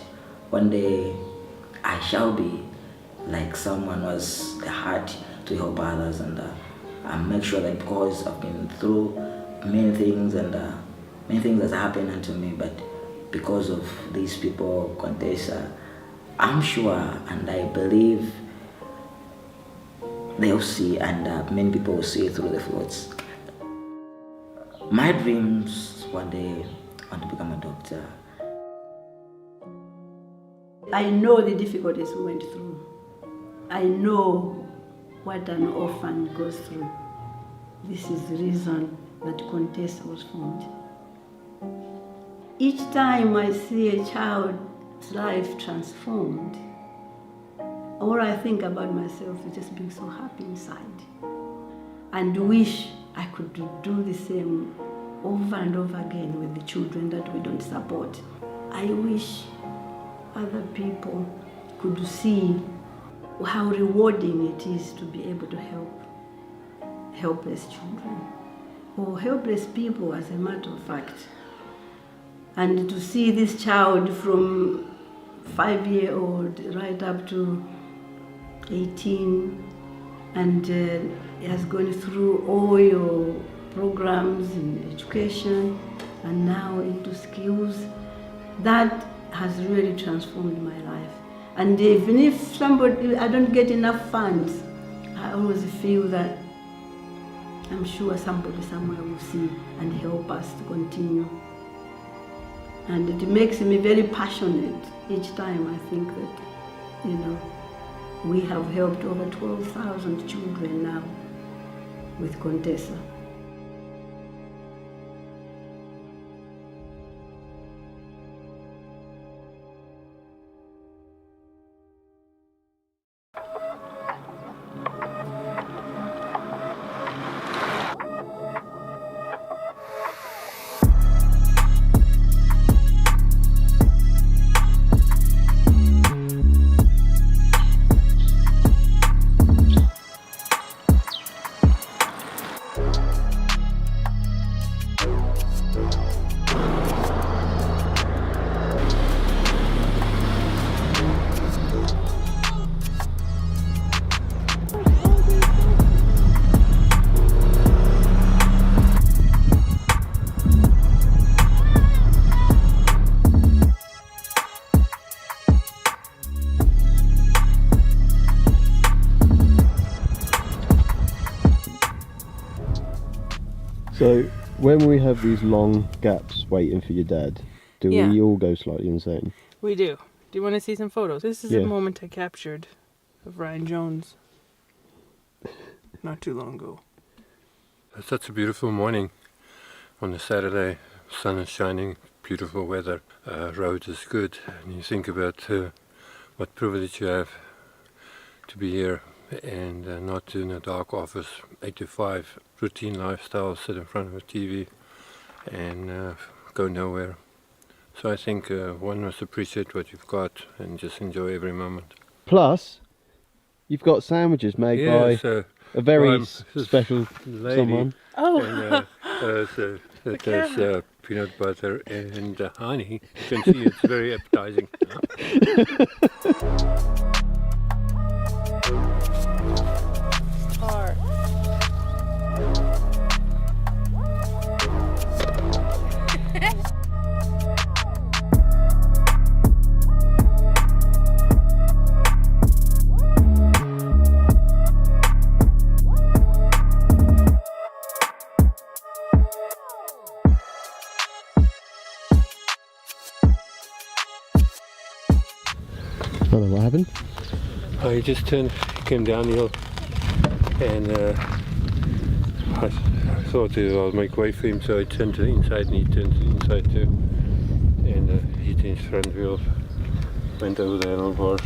one day I shall be like someone who has the heart to help others, and make sure that, because I've been through many things and many things has happened unto me, but because of these people, Contessa, I'm sure and I believe they'll see, and many people will see through the fruits. My dreams, one day I want to become a doctor. I know the difficulties we went through. I know what an orphan goes through. This is the reason that Contessa was formed. Each time I see a child's life transformed, all I think about myself is just being so happy inside, and wish I could do the same over and over again with the children that we don't support. I wish other people could see how rewarding it is to be able to help helpless children, or helpless people as a matter of fact. And to see this child from 5-year-old right up to 18, and has gone through all your programs in education and now into skills, that has really transformed my life. And even if I don't get enough funds, I always feel that I'm sure somebody somewhere will see and help us to continue. And it makes me very passionate each time I think that, we have helped over 12,000 children now with Contessa. So, when we have these long gaps waiting for your dad, do Yeah. we all go slightly insane? We do. Do you want to see some photos? This is Yeah. a moment I captured of Ryan Jones not too long ago. It's such a beautiful morning on a Saturday. Sun is shining, beautiful weather, road is good, and you think about what privilege you have to be here and not in a dark office, 8 to 5, routine lifestyle, sit in front of a TV and go nowhere. So I think one must appreciate what you've got and just enjoy every moment. Plus, you've got sandwiches made by a very special lady, someone. Oh! And there's peanut butter and honey. You can see it's very appetizing. Tar. Hello, what happened? He just came down the hill, and I thought I'll make way for him, so I turned to the inside and he turned to the inside too. And hit his front wheel, went over the handlebars.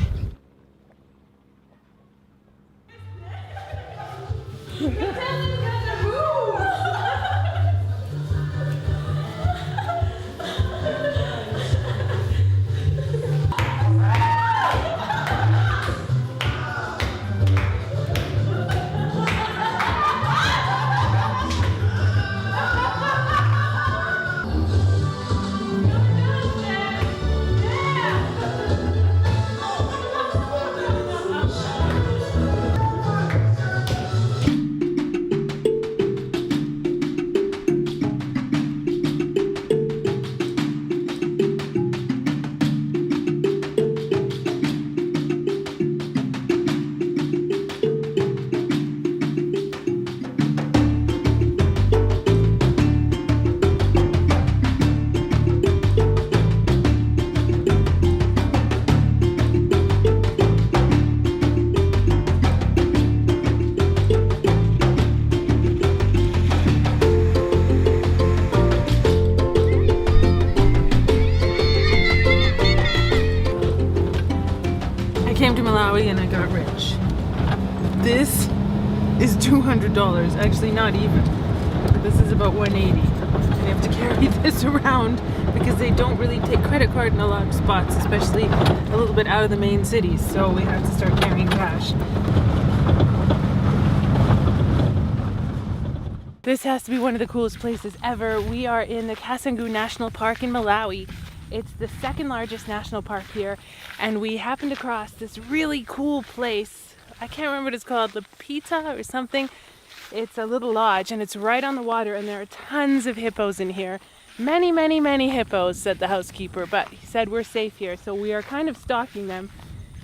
Came to Malawi and I got rich. This is $200, actually not even. This is about $180. And you have to carry this around because they don't really take credit card in a lot of spots, especially a little bit out of the main cities, so we have to start carrying cash. This has to be one of the coolest places ever. We are in the Kasangu National Park in Malawi. It's the second largest national park here, and we happened across this really cool place. I can't remember what it's called, the Pita or something. It's a little lodge and it's right on the water, and there are tons of hippos in here. Many, many, many hippos, said the housekeeper, but he said we're safe here, so we are kind of stalking them.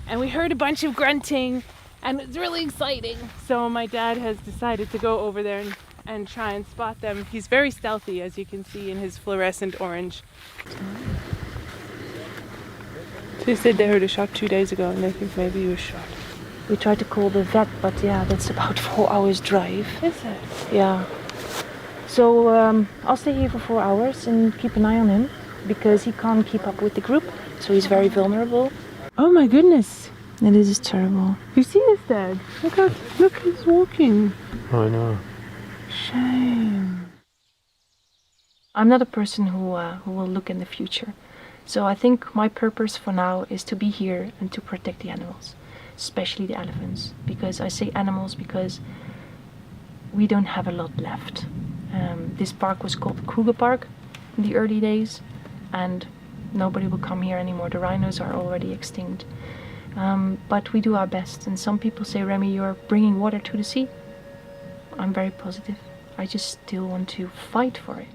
And we heard a bunch of grunting and it's really exciting. So my dad has decided to go over there and try and spot them. He's very stealthy, as you can see in his fluorescent orange. They said they heard a shot 2 days ago and they think maybe he was shot. We tried to call the vet, but yeah, that's about 4 hours drive. Is it? Yeah. So I'll stay here for 4 hours and keep an eye on him because he can't keep up with the group, so he's very vulnerable. Oh my goodness. And this is terrible. You see his dad? Look, he's walking. I know. Shame. I'm not a person who will look in the future. So I think my purpose for now is to be here and to protect the animals, especially the elephants. Because I say animals because we don't have a lot left. This park was called Kruger Park in the early days, and nobody will come here anymore. The rhinos are already extinct. But we do our best, and some people say, Remy, you're bringing water to the sea. I'm very positive. I just still want to fight for it.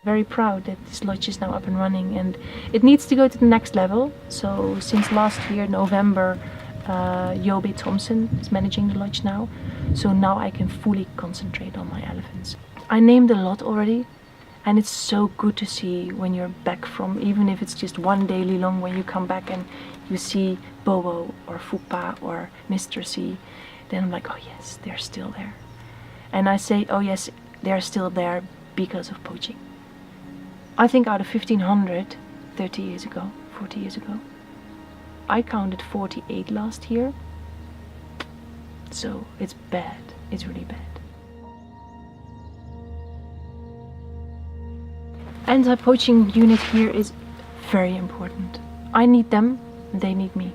Very proud that this lodge is now up and running, and it needs to go to the next level. So since last year, November, Yobe Thompson is managing the lodge now. So now I can fully concentrate on my elephants. I named a lot already, and it's so good to see when you're back from, even if it's just one daily long, when you come back and you see Bobo or Fupa or Mr. C, then I'm like, oh yes, they're still there. And I say, oh yes, they're still there because of poaching. I think out of 1,500, 30 years ago, 40 years ago, I counted 48 last year. So it's bad, it's really bad. Anti-poaching unit here is very important. I need them, they need me.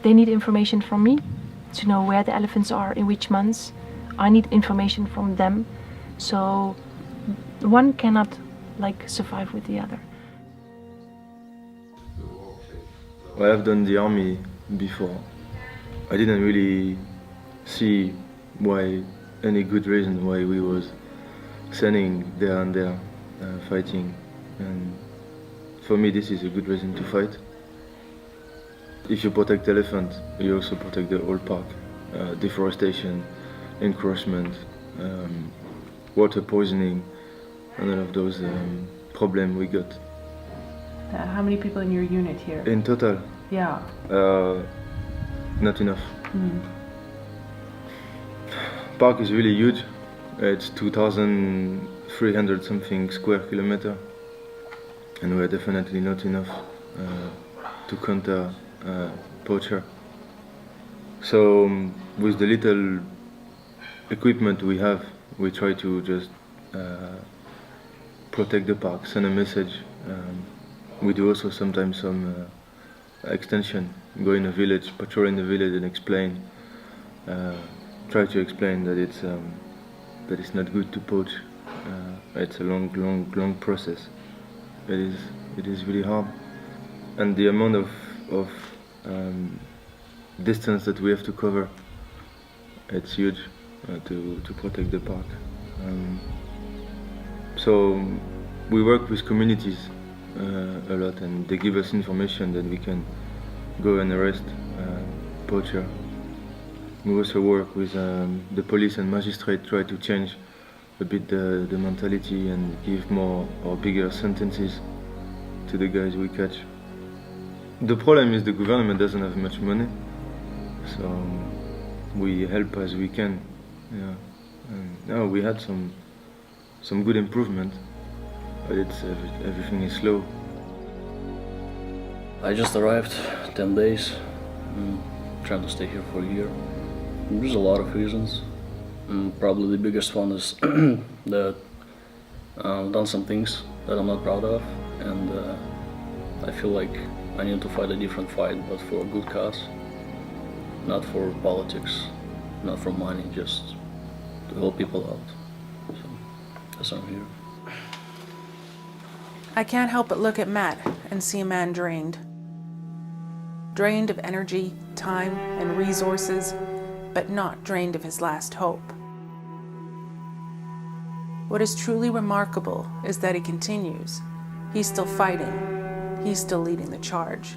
They need information from me to know where the elephants are, in which months. I need information from them, so one cannot survive with the other. Well, I've done the army before. I didn't really see any good reason why we was standing there and there fighting, and for me this is a good reason to fight. If you protect elephants, you also protect the whole park. Deforestation, encroachment, water poisoning, and all of those problems we got. How many people in your unit here? In total? Yeah. Not enough. Park is really huge. It's 2,300 something square kilometer, and we're definitely not enough to counter poacher. So with the little equipment we have, we try to just protect the park, send a message. We do also sometimes some extension, go in a village, patrol in the village and explain, try to explain that it's not good to poach. It's a long process. It is really hard, and the amount of distance that we have to cover, it's huge to protect the park. So we work with communities a lot, and they give us information that we can go and arrest poacher. We also work with the police and magistrate, try to change a bit the mentality and give more or bigger sentences to the guys we catch. The problem is the government doesn't have much money, so we help as we can. Yeah, and now we had some good improvement, but everything is slow. I just arrived 10 days. I'm trying to stay here for a year. There's a lot of reasons. Probably the biggest one is that I've done some things that I'm not proud of, and I feel like I need to fight a different fight, but for a good cause, not for politics, not for money, just to help people out. So that's why I'm here. I can't help but look at Matt and see a man drained. Drained of energy, time, and resources, but not drained of his last hope. What is truly remarkable is that he continues. He's still fighting. He's still leading the charge.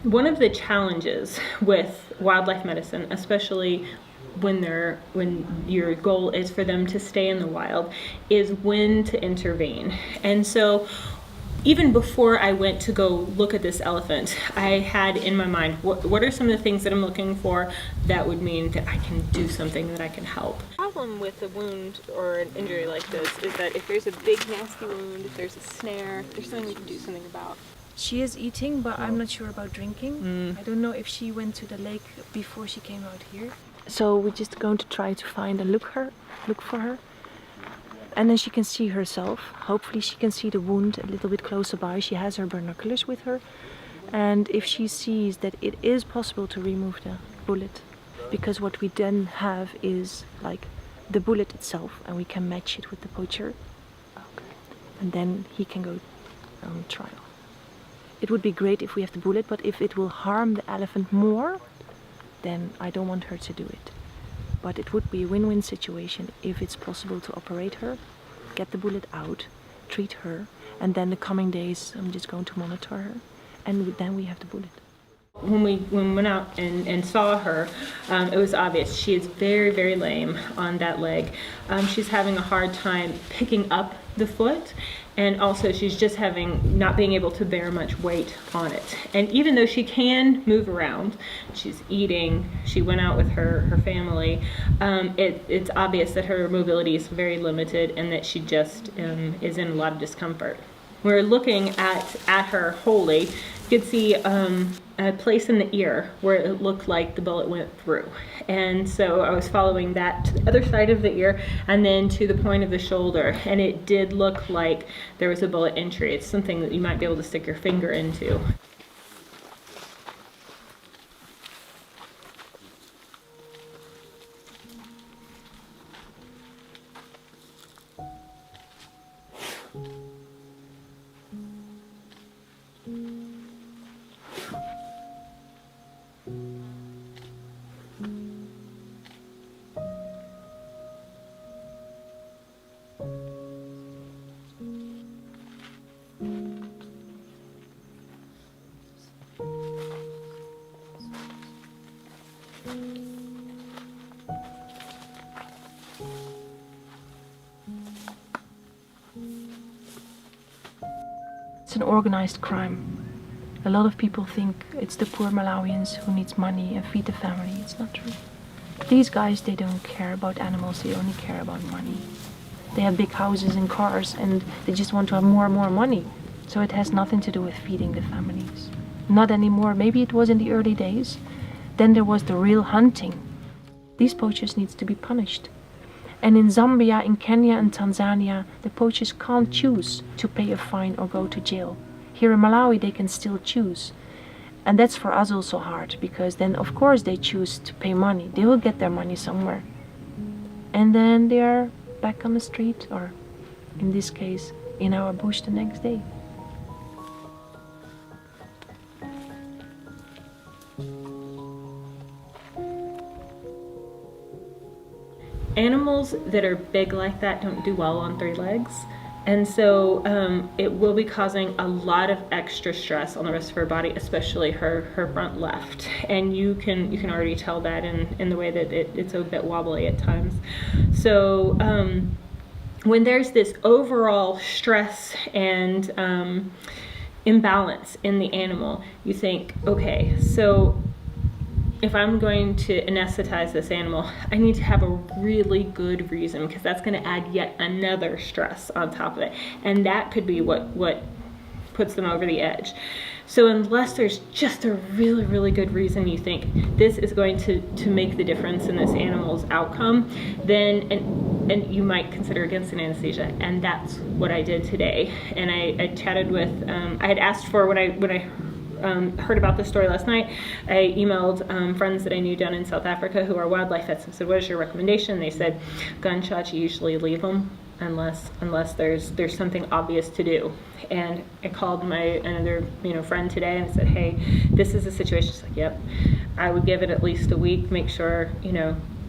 One of the challenges with wildlife medicine, especially when your goal is for them to stay in the wild, is when to intervene. And so even before I went to go look at this elephant, I had in my mind, what are some of the things that I'm looking for that would mean that I can do something, that I can help? The problem with a wound or an injury like this is that if there's a big nasty wound, if there's a snare, there's something we can do something about. She is eating, but I'm not sure about drinking. I don't know if she went to the lake before she came out here. So we're just going to try to find and look for her. And then she can see herself. Hopefully she can see the wound a little bit closer by. She has her binoculars with her. And if she sees that it is possible to remove the bullet, because what we then have is like the bullet itself, and we can match it with the poacher. Okay. And then he can go on trial. It would be great if we have the bullet, but if it will harm the elephant more, then I don't want her to do it. But it would be a win-win situation if it's possible to operate her, get the bullet out, treat her, and then the coming days I'm just going to monitor her, and then we have the bullet. When we went out and saw her, it was obvious. She is very, very lame on that leg. She's having a hard time picking up the foot, And also she's just not being able to bear much weight on it. And even though she can move around, she's eating, she went out with her family, it's obvious that her mobility is very limited and that she just is in a lot of discomfort. We're looking at her wholly. You could see a place in the ear where it looked like the bullet went through. And so I was following that to the other side of the ear and then to the point of the shoulder. And it did look like there was a bullet entry. It's something that you might be able to stick your finger into. It's an organized crime. A lot of people think it's the poor Malawians who needs money and feed the family. It's not true. These guys, they don't care about animals, they only care about money. They have big houses and cars and they just want to have more and more money. So it has nothing to do with feeding the families. Not anymore. Maybe it was in the early days. Then there was the real hunting. These poachers needs to be punished. And in Zambia, in Kenya and Tanzania, the poachers can't choose to pay a fine or go to jail. Here in Malawi, they can still choose. And that's for us also hard, because then of course they choose to pay money. They will get their money somewhere. And then they are back on the street, or in this case, in our bush the next day. Animals that are big like that don't do well on 3 legs. And so it will be causing a lot of extra stress on the rest of her body, especially her front left. And you can already tell that in the way that it's a bit wobbly at times. So when there's this overall stress and imbalance in the animal, you think, okay, so if I'm going to anesthetize this animal, I need to have a really good reason, because that's going to add yet another stress on top of it. And that could be what puts them over the edge. So unless there's just a really, really good reason you think this is going to make the difference in this animal's outcome, then and you might consider against an anesthesia. And that's what I did today. And I chatted with, I had asked for, when I heard about this story last night, I emailed friends that I knew down in South Africa who are wildlife vets and said, what is your recommendation? They said, gunshots, you usually leave them unless there's something obvious to do. And I called another friend today and said, hey, this is a situation. She's like, yep, I would give it at least a week, make sure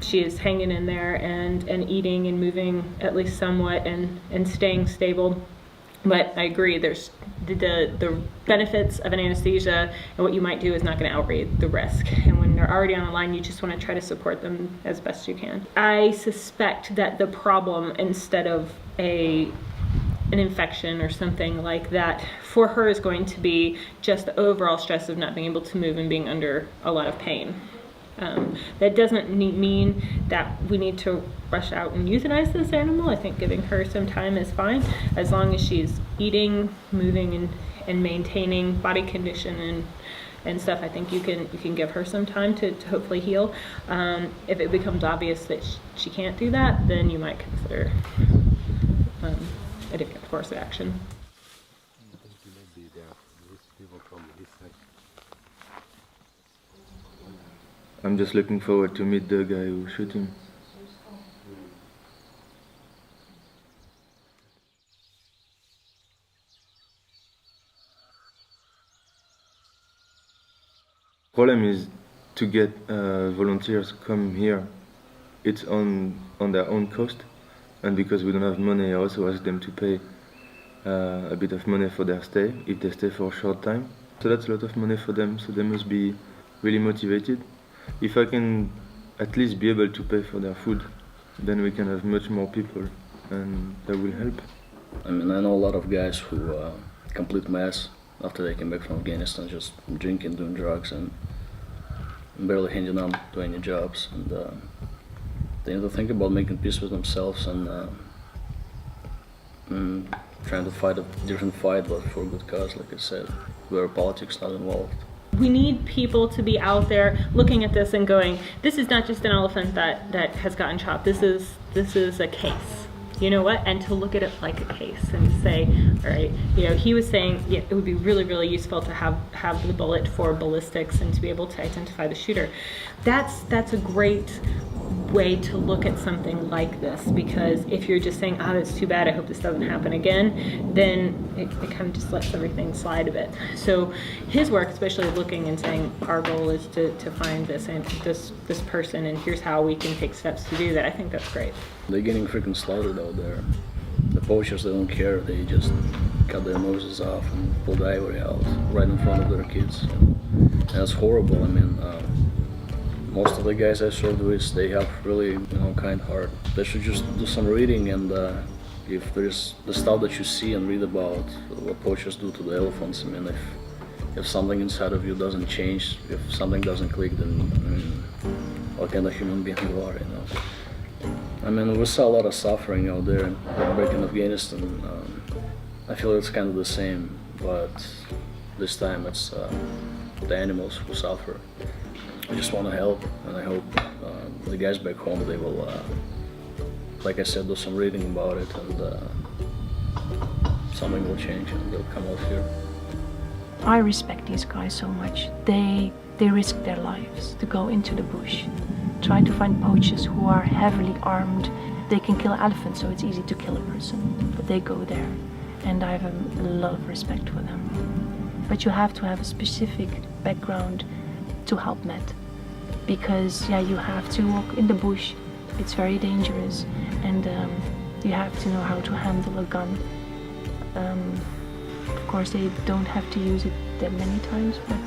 she is hanging in there and eating and moving at least somewhat and staying stable. But I agree, there's the benefits of an anesthesia and what you might do is not going to outweigh the risk. And when they're already on the line, you just want to try to support them as best you can. I suspect that the problem, instead of an infection or something like that, for her is going to be just the overall stress of not being able to move and being under a lot of pain. That doesn't mean that we need to rush out and euthanize this animal. I think giving her some time is fine, as long as she's eating, moving, and maintaining body condition and stuff. I think you can give her some time to hopefully heal. If it becomes obvious that she can't do that, then you might consider a different course of action. I'm just looking forward to meet the guy who shot him. The problem is to get volunteers come here. It's on their own cost, and because we don't have money, I also ask them to pay a bit of money for their stay, if they stay for a short time. So that's a lot of money for them, so they must be really motivated. If I can at least be able to pay for their food, then we can have much more people, and that will help. I mean, I know a lot of guys who complete mess after they came back from Afghanistan, just drinking, doing drugs, and barely hanging on to any jobs. And they need to think about making peace with themselves and trying to fight a different fight, but for a good cause, like I said, where politics not involved. We need people to be out there looking at this and going, this is not just an elephant that has gotten chopped, this is a case. You know what? And to look at it like a case and say, all right, you know, he was saying it would be really, really useful to have the bullet for ballistics and to be able to identify the shooter. That's a great way to look at something like this, because if you're just saying, oh, that's too bad, I hope this doesn't happen again, then it kind of just lets everything slide a bit. So his work, especially looking and saying, our goal is to find this and this person, and here's how we can take steps to do that, I think that's great. They're getting freaking slaughtered out there. The poachers, they don't care, they just cut their noses off and pull the ivory out right in front of their kids. And that's horrible. I mean, most of the guys I served with, they have really, kind heart. They should just do some reading, and if there's the stuff that you see and read about what poachers do to the elephants, I mean, if something inside of you doesn't change, if something doesn't click, then what kind of human being you are, I mean, we saw a lot of suffering out there back in Afghanistan. I feel it's kind of the same, but this time it's the animals who suffer. I just want to help, and I hope the guys back home, they will, like I said, do some reading about it, and something will change, and they'll come out here. I respect these guys so much. They risk their lives to go into the bush, try to find poachers who are heavily armed. They can kill elephants, so it's easy to kill a person, but they go there, and I have a lot of respect for them. But you have to have a specific background to help Matt, because you have to walk in the bush. It's very dangerous, and you have to know how to handle a gun. Of course, they don't have to use it that many times, but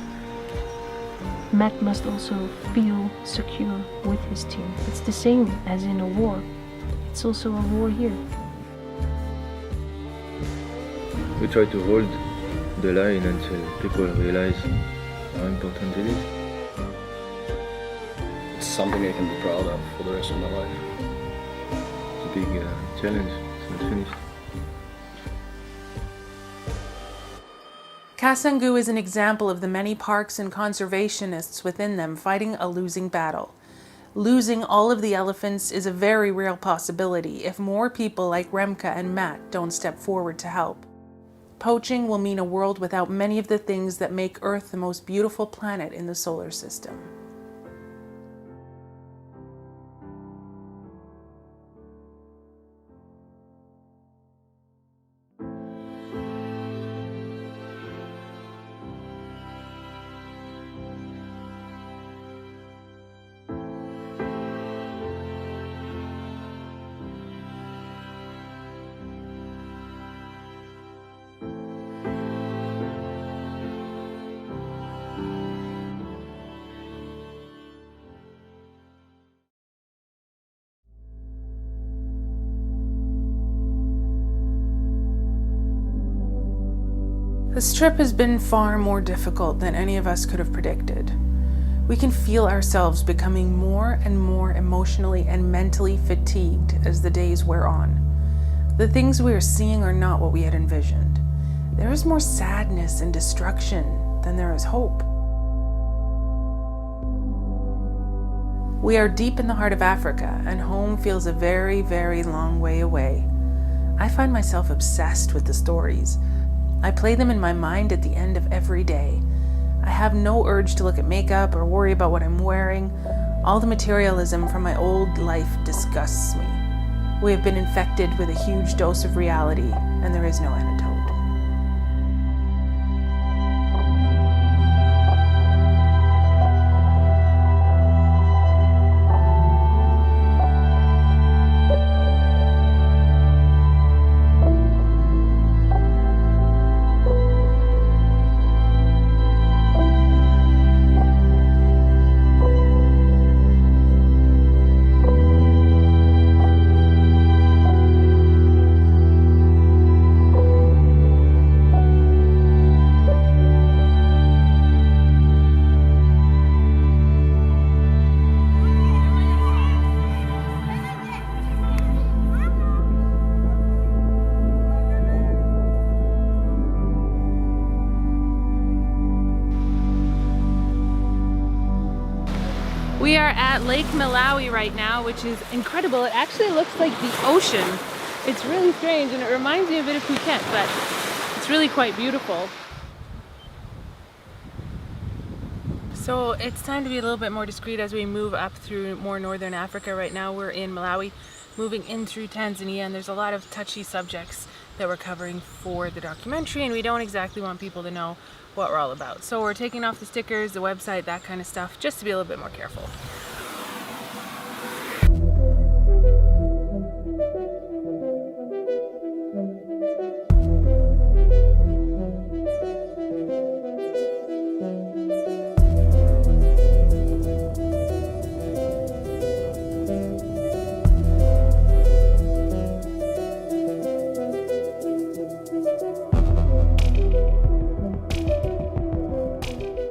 Matt must also feel secure with his team. It's the same as in a war. It's also a war here. We try to hold the line until people realize how important it is. It's something I can be proud of for the rest of my life. It's a big challenge. It's not finished. Kasangu is an example of the many parks and conservationists within them fighting a losing battle. Losing all of the elephants is a very real possibility if more people like Remke and Matt don't step forward to help. Poaching will mean a world without many of the things that make Earth the most beautiful planet in the solar system. This trip has been far more difficult than any of us could have predicted. We can feel ourselves becoming more and more emotionally and mentally fatigued as the days wear on. The things we are seeing are not what we had envisioned. There is more sadness and destruction than there is hope. We are deep in the heart of Africa, and home feels a very, very long way away. I find myself obsessed with the stories. I play them in my mind at the end of every day. I have no urge to look at makeup or worry about what I'm wearing. All the materialism from my old life disgusts me. We have been infected with a huge dose of reality, and there is no antidote. at Lake Malawi right now, which is incredible. It actually looks like the ocean. It's really strange, and it reminds me of it if we can, but it's really quite beautiful. So it's time to be a little bit more discreet as we move up through more northern Africa. Right now we're in Malawi, moving in through Tanzania, and there's a lot of touchy subjects that we're covering for the documentary, and we don't exactly want people to know what we're all about. So we're taking off the stickers, the website, that kind of stuff, just to be a little bit more careful.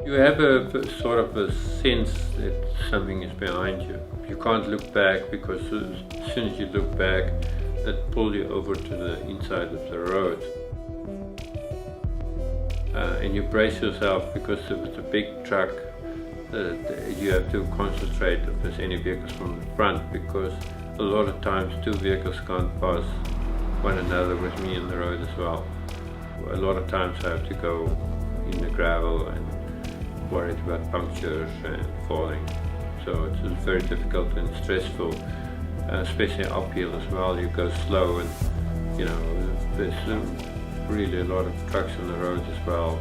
You have a sort of a sense that something is behind you. You can't look back because as soon as you look back, that pulls you over to the inside of the road. And you brace yourself because if it's a big truck, you have to concentrate if there's any vehicles from the front, because a lot of times two vehicles can't pass one another with me in the road as well. A lot of times I have to go in the gravel and worried about punctures and falling. So it's very difficult and stressful, especially uphill as well. You go slow, and you know, there's really a lot of trucks on the road as well.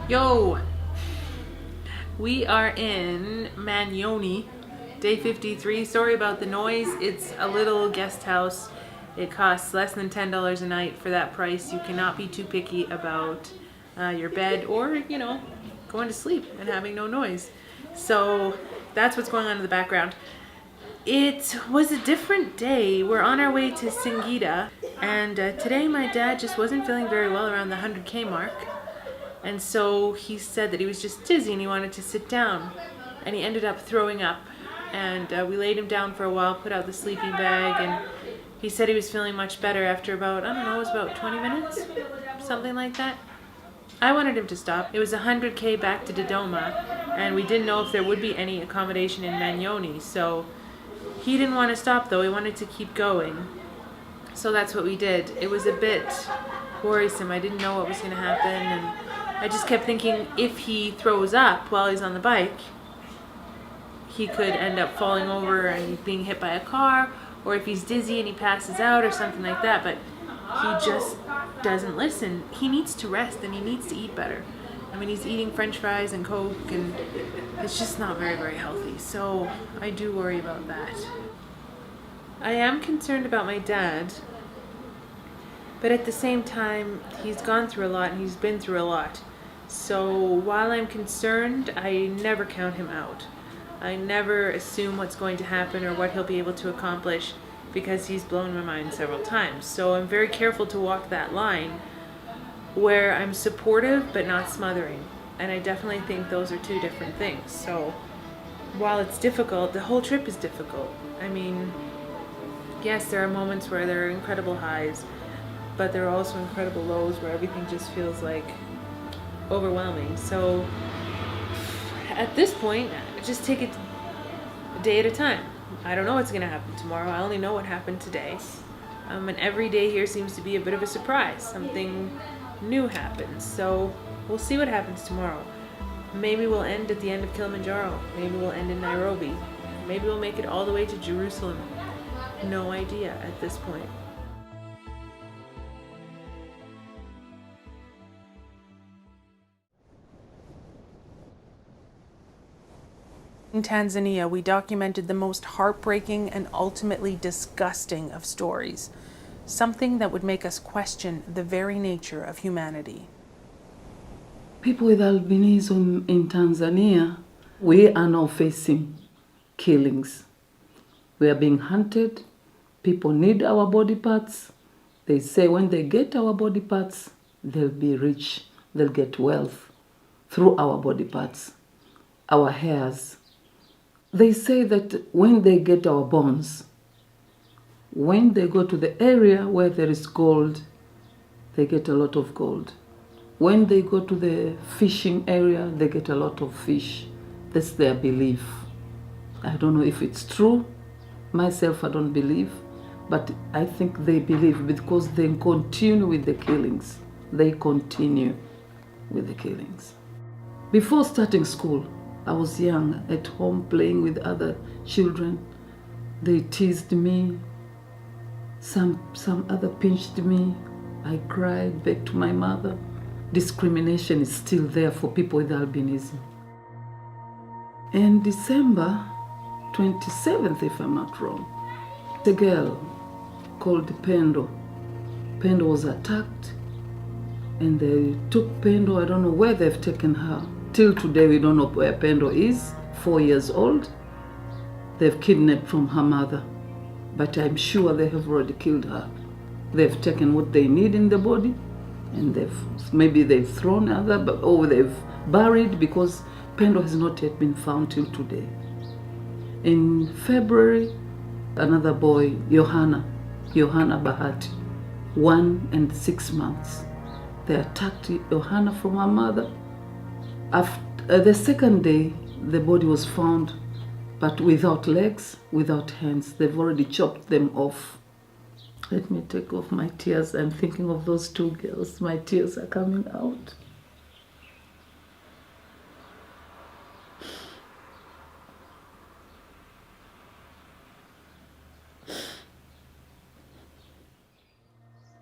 Yo! We are in Manyoni, day 53. Sorry about the noise. It's a little guest house. It costs less than $10 a night. For that price, you cannot be too picky about your bed or, you know, going to sleep and having no noise. So that's what's going on in the background. It was a different day. We're on our way to Singida, and today my dad just wasn't feeling very well around the 100K mark. And so he said that he was just dizzy and he wanted to sit down, and he ended up throwing up. And we laid him down for a while, put out the sleeping bag, and he said he was feeling much better after about, I don't know, it was about 20 minutes, something like that. I wanted him to stop. It was 100K back to Dodoma, and we didn't know if there would be any accommodation in Manyoni, so he didn't want to stop though. He wanted to keep going. So that's what we did. It was a bit worrisome. I didn't know what was going to happen, and I just kept thinking if he throws up while he's on the bike, he could end up falling over and being hit by a car, or if he's dizzy and he passes out or something like that, but he just doesn't listen. He needs to rest and he needs to eat better. I mean, he's eating French fries and Coke, and it's just not very, very healthy. So I do worry about that. I am concerned about my dad, but at the same time, he's gone through a lot and he's been through a lot. So while I'm concerned, I never count him out. I never assume what's going to happen or what he'll be able to accomplish, because he's blown my mind several times. So I'm very careful to walk that line where I'm supportive but not smothering. And I definitely think those are two different things. So while it's difficult, the whole trip is difficult. I mean, yes, there are moments where there are incredible highs, but there are also incredible lows where everything just feels like overwhelming. So at this point, just take it a day at a time. I don't know what's going to happen tomorrow. I only know what happened today. And every day here seems to be a bit of a surprise. Something new happens. So we'll see what happens tomorrow. Maybe we'll end at the end of Kilimanjaro. Maybe we'll end in Nairobi. Maybe we'll make it all the way to Jerusalem. No idea at this point. In Tanzania, we documented the most heartbreaking and ultimately disgusting of stories, something that would make us question the very nature of humanity. People with albinism in Tanzania, we are now facing killings. We are being hunted. People need our body parts. They say when they get our body parts, they'll be rich. They'll get wealth through our body parts, our hairs. They say that when they get our bones, when they go to the area where there is gold, they get a lot of gold. When they go to the fishing area, they get a lot of fish. That's their belief. I don't know if it's true. Myself, I don't believe. But I think they believe because they continue with the killings. They continue with the killings. Before starting school, I was young, at home playing with other children. They teased me. Some other pinched me. I cried, begged to my mother. Discrimination is still there for people with albinism. In December 27th, if I'm not wrong, a girl called Pendo. Pendo was attacked and they took Pendo. I don't know where they've taken her. Till today, we don't know where Pendo is, 4 years old. They've kidnapped from her mother, but I'm sure they have already killed her. They've taken what they need in the body and maybe they've thrown other, or they've buried because Pendo has not yet been found till today. In February, another boy, Johanna Bahati, 1 and 6 months. They attacked Johanna from her mother. After the second day, the body was found, but without legs, without hands. They've already chopped them off. Let me take off my tears. I'm thinking of those two girls. My tears are coming out.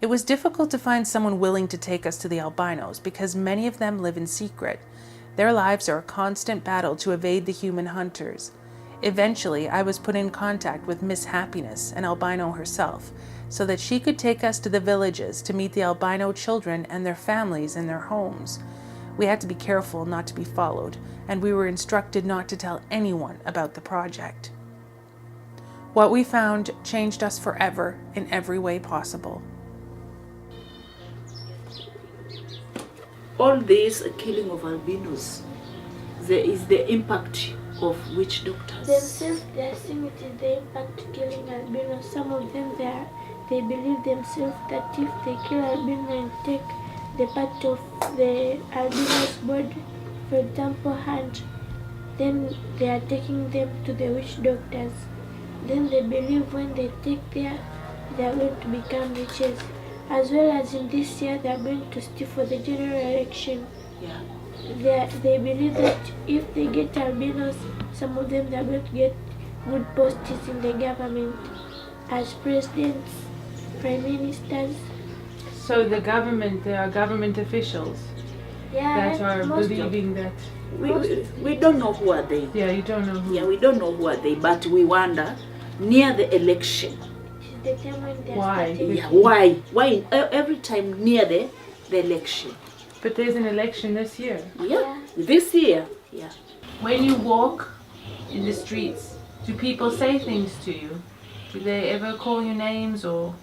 It was difficult to find someone willing to take us to the albinos because many of them live in secret. Their lives are a constant battle to evade the human hunters. Eventually, I was put in contact with Miss Happiness, an albino herself, so that she could take us to the villages to meet the albino children and their families in their homes. We had to be careful not to be followed, and we were instructed not to tell anyone about the project. What we found changed us forever in every way possible. All this killing of albinos, there is the impact of witch doctors. Themselves, they are seeing it is the impact killing albinos. Some of them, they believe themselves that if they kill albino and take the part of the albino's body, for example hand, then they are taking them to the witch doctors. Then they believe when they take there, they are going to become witches. As well as in this year, they are going to steal for the general election. Yeah. They believe that if they get albinos, some of them they are going to get good posts in the government as presidents, prime ministers. So the government, there are government officials that are believing that... We don't know who are they. Yeah, you don't know who. Yeah, we don't know who are they, but we wonder, near the election, why? Yeah, why? Why every time near the election? But there's an election this year. Yeah, this year. Yeah. When you walk in the streets, do people say things to you? Do they ever call you names or?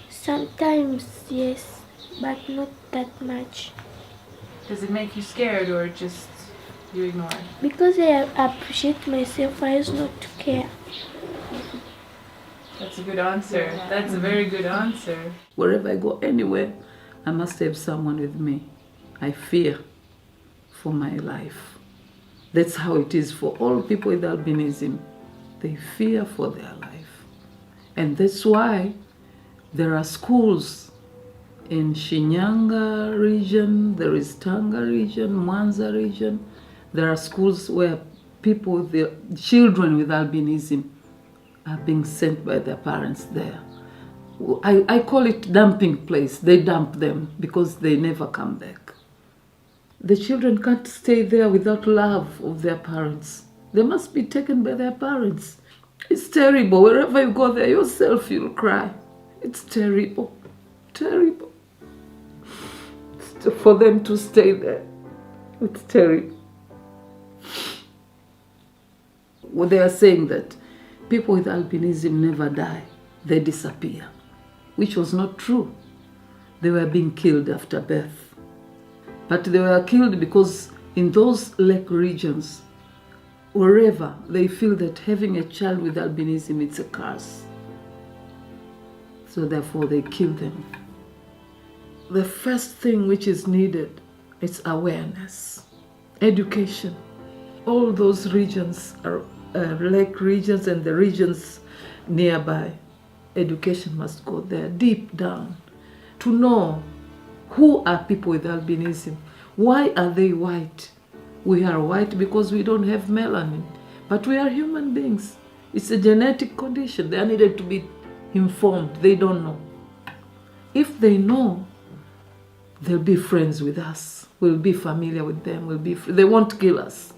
Sometimes, yes, but not that much. Does it make you scared or just you ignore it? Because I appreciate myself, I used not to care. That's a good answer. That's a very good answer. Wherever I go, anywhere, I must have someone with me. I fear for my life. That's how it is for all people with albinism. They fear for their life. And that's why there are schools in Shinyanga region, there is Tanga region, Mwanza region. There are schools where people, the children with albinism, are being sent by their parents there. I call it dumping place. They dump them because they never come back. The children can't stay there without love of their parents. They must be taken by their parents. It's terrible. Wherever you go there yourself, you'll cry. It's terrible. Terrible. It's for them to stay there. It's terrible. Well, they are saying that people with albinism never die, they disappear, which was not true. They were being killed after birth. But they were killed because in those lake regions, wherever they feel that having a child with albinism, it's a curse. So therefore they kill them. The first thing which is needed is awareness, education. All those regions are lake regions and the regions nearby. Education must go there deep down to know who are people with albinism. Why are they white? We are white because we don't have melanin, but we are human beings. It's a genetic condition. They are needed to be informed. They don't know. If they know, they'll be friends with us. We'll be familiar with them. They won't kill us.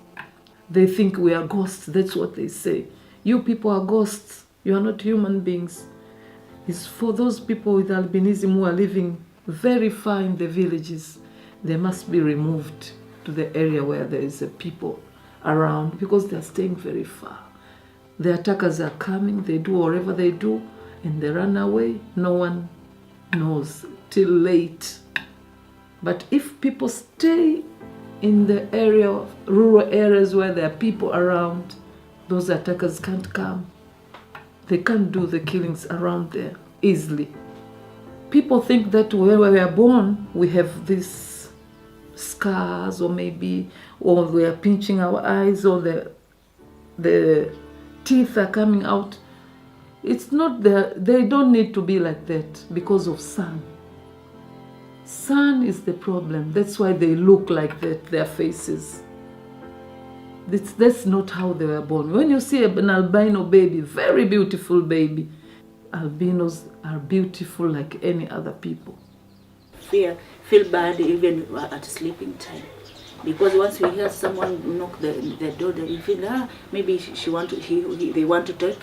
They think we are ghosts. That's what they say. You people are ghosts. You are not human beings. It's for those people with albinism who are living very far in the villages. They must be removed to the area where there is a people around because they are staying very far. The attackers are coming. They do whatever they do and they run away. No one knows till late. But if people stay in the area of rural areas where there are people around, those attackers can't come. They can't do the killings around there easily. People think that when we are born, we have these scars or we are pinching our eyes or the teeth are coming out. It's not there. They don't need to be like that because of sun. Sun is the problem. That's why they look like that, their faces. That's not how they were born. When you see an albino baby, very beautiful baby, albinos are beautiful like any other people. Feel bad even at sleeping time. Because once we hear someone knock the door, we feel, maybe they want to take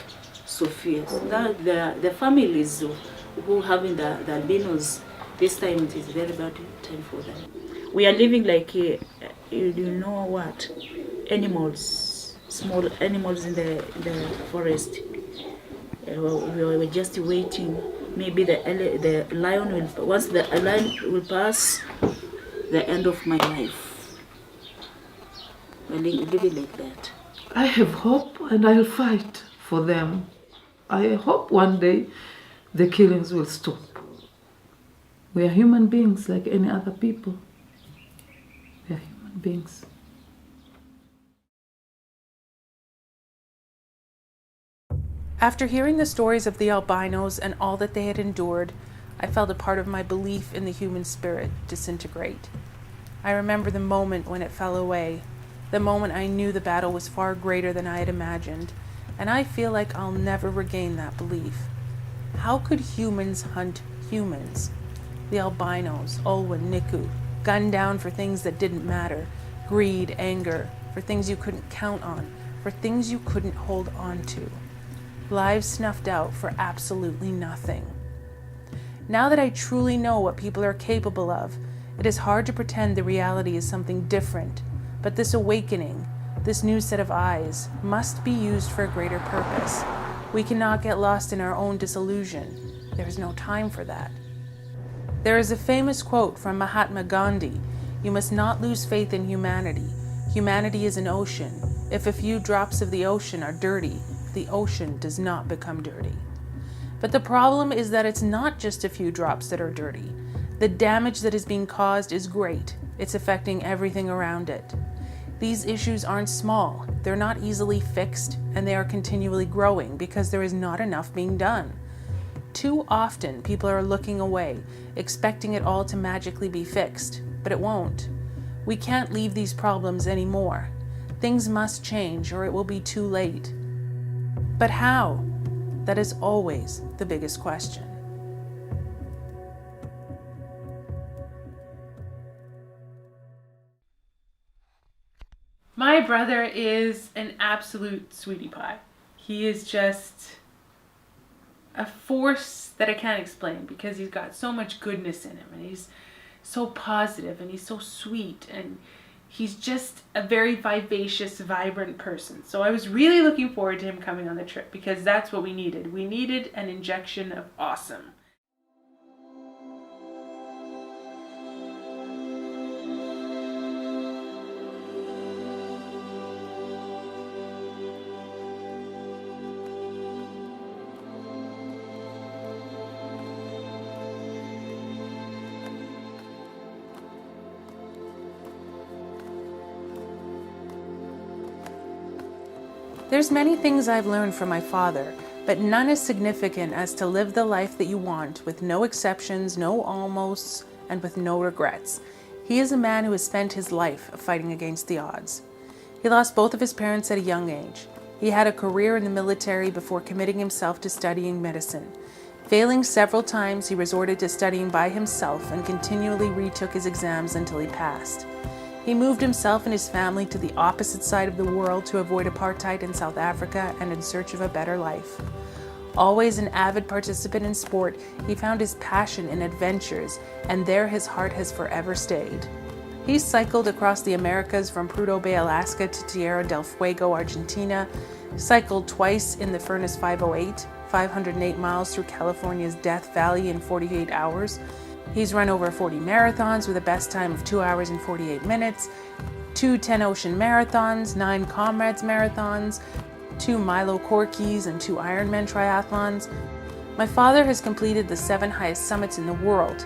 Sophia. So the families who having the albinos, this time it is very bad time for them. We are living like, you know what, animals, small animals in the forest. We were just waiting. Maybe the lion will, once the lion will pass, the end of my life. We're living like that. I have hope and I'll fight for them. I hope one day the killings will stop. We are human beings like any other people. We are human beings. After hearing the stories of the albinos and all that they had endured, I felt a part of my belief in the human spirit disintegrate. I remember the moment when it fell away, the moment I knew the battle was far greater than I had imagined, and I feel like I'll never regain that belief. How could humans hunt humans? The albinos, Olwen, Niku, gunned down for things that didn't matter, greed, anger, for things you couldn't count on, for things you couldn't hold on to. Lives snuffed out for absolutely nothing. Now that I truly know what people are capable of, it is hard to pretend the reality is something different, but this awakening, this new set of eyes, must be used for a greater purpose. We cannot get lost in our own disillusion. There is no time for that. There is a famous quote from Mahatma Gandhi: "You must not lose faith in humanity. Humanity is an ocean. If a few drops of the ocean are dirty, the ocean does not become dirty." But the problem is that it's not just a few drops that are dirty. The damage that is being caused is great. It's affecting everything around it. These issues aren't small. They're not easily fixed, and they are continually growing because there is not enough being done. Too often, people are looking away, expecting it all to magically be fixed, but it won't. We can't leave these problems anymore. Things must change or it will be too late. But how? That is always the biggest question. My brother is an absolute sweetie pie. He is just a force that I can't explain because he's got so much goodness in him, and he's so positive and he's so sweet, and he's just a very vivacious, vibrant person. So I was really looking forward to him coming on the trip because that's what we needed. We needed an injection of awesome. There's many things I've learned from my father, but none as significant as to live the life that you want with no exceptions, no almosts, and with no regrets. He is a man who has spent his life fighting against the odds. He lost both of his parents at a young age. He had a career in the military before committing himself to studying medicine. Failing several times, he resorted to studying by himself and continually retook his exams until he passed. He moved himself and his family to the opposite side of the world to avoid apartheid in South Africa and in search of a better life. Always an avid participant in sport, he found his passion in adventures, and there his heart has forever stayed. He cycled across the Americas from Prudhoe Bay, Alaska to Tierra del Fuego, Argentina, cycled twice in the Furnace 508, 508 miles through California's Death Valley in 48 hours. He's run over 40 marathons with a best time of 2 hours and 48 minutes, 2 10 Ocean marathons, 9 Comrades marathons, 2 Milo Corkis, and 2 Ironman triathlons. My father has completed the 7 highest summits in the world: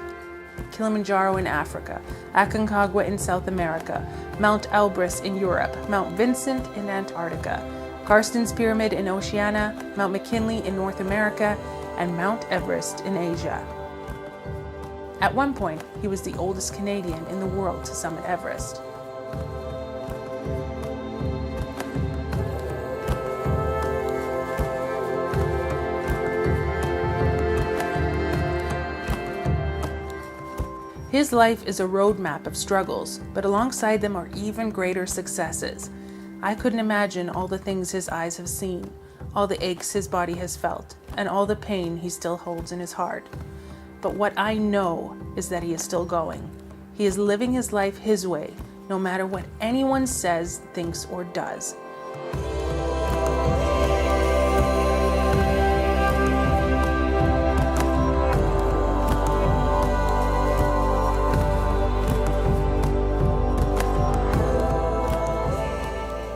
Kilimanjaro in Africa, Aconcagua in South America, Mount Elbrus in Europe, Mount Vincent in Antarctica, Karsten's Pyramid in Oceania, Mount McKinley in North America, and Mount Everest in Asia. At one point, he was the oldest Canadian in the world to summit Everest. His life is a roadmap of struggles, but alongside them are even greater successes. I couldn't imagine all the things his eyes have seen, all the aches his body has felt, and all the pain he still holds in his heart. But what I know is that he is still going. He is living his life his way, no matter what anyone says, thinks, or does.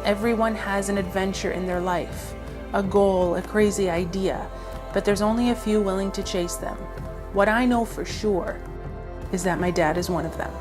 Everyone has an adventure in their life, a goal, a crazy idea, but there's only a few willing to chase them. What I know for sure is that my dad is one of them.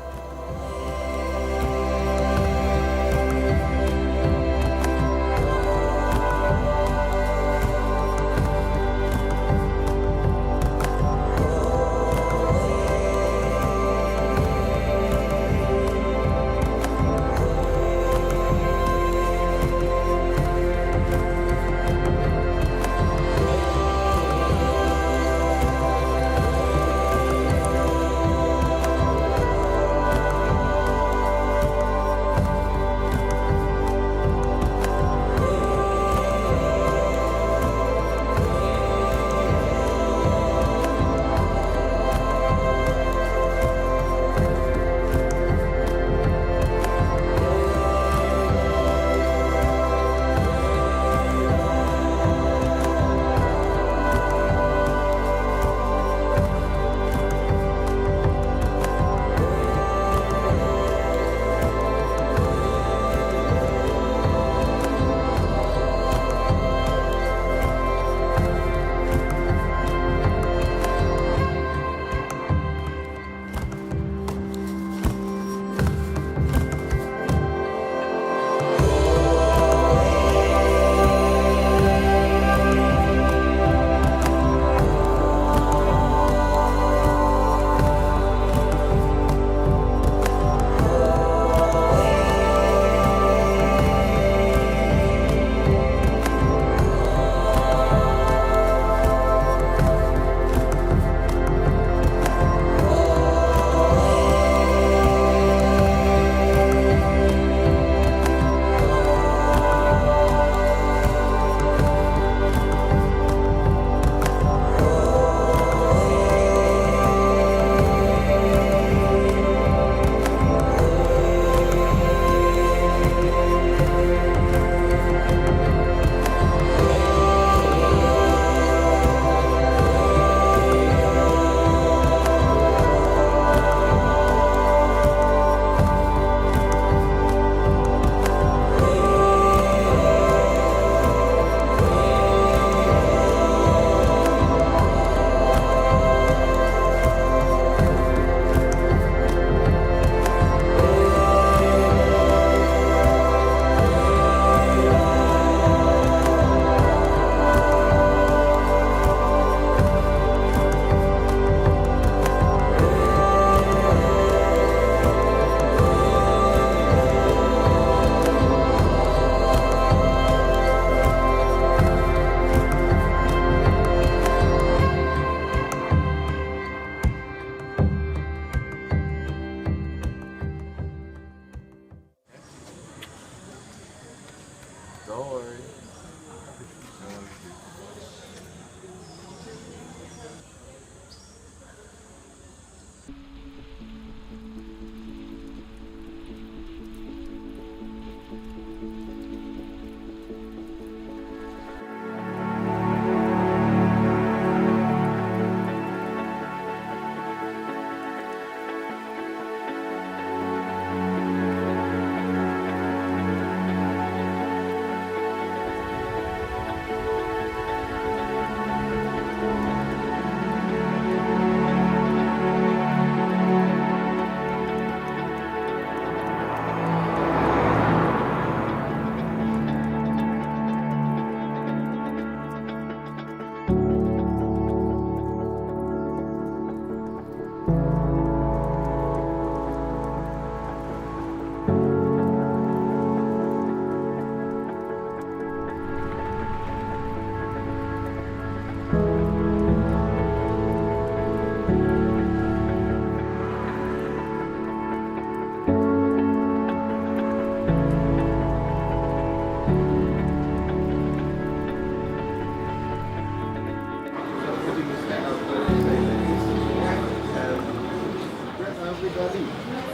Don't worry.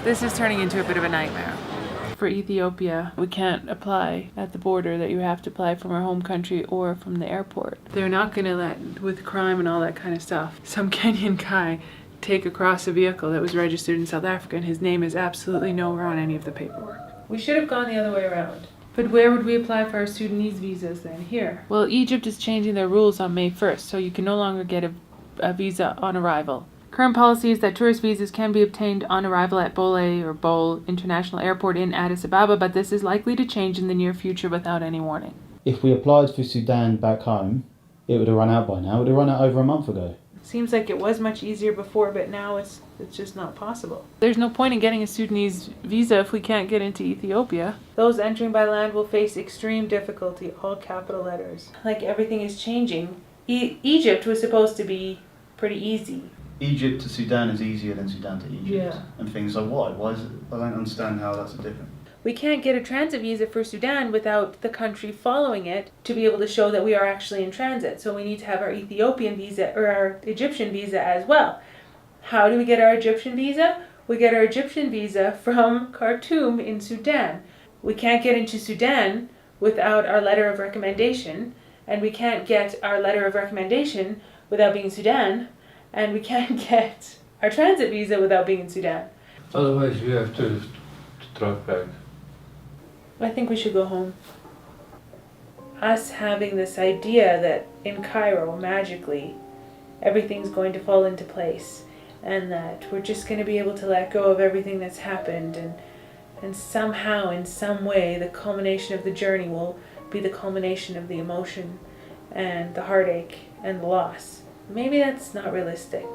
This is turning into a bit of a nightmare. For Ethiopia, we can't apply at the border, that you have to apply from our home country or from the airport. They're not going to let, with crime and all that kind of stuff, some Kenyan guy take across a vehicle that was registered in South Africa and his name is absolutely nowhere on any of the paperwork. We should have gone the other way around. But where would we apply for our Sudanese visas then? Here. Well, Egypt is changing their rules on May 1st, so you can no longer get a visa on arrival. Current policy is that tourist visas can be obtained on arrival at Bole International Airport in Addis Ababa, but this is likely to change in the near future without any warning. If we applied for Sudan back home, it would have run out by now. It would have run out over a month ago. Seems like it was much easier before, but now it's just not possible. There's no point in getting a Sudanese visa if we can't get into Ethiopia. Those entering by land will face extreme difficulty, all capital letters. Like everything is changing. Egypt was supposed to be pretty easy. Egypt to Sudan is easier than Sudan to Egypt. Yeah. And things like why? Why is it? I don't understand how that's a difference. We can't get a transit visa for Sudan without the country following it to be able to show that we are actually in transit. So we need to have our Ethiopian visa or our Egyptian visa as well. How do we get our Egyptian visa? We get our Egyptian visa from Khartoum in Sudan. We can't get into Sudan without our letter of recommendation, and we can't get our letter of recommendation without being in Sudan, and we can't get our transit visa without being in Sudan. Otherwise you have to drive back. I think we should go home. Us having this idea that in Cairo, magically, everything's going to fall into place, and that we're just going to be able to let go of everything that's happened, and somehow, in some way, the culmination of the journey will be the culmination of the emotion and the heartache and the loss. Maybe that's not realistic.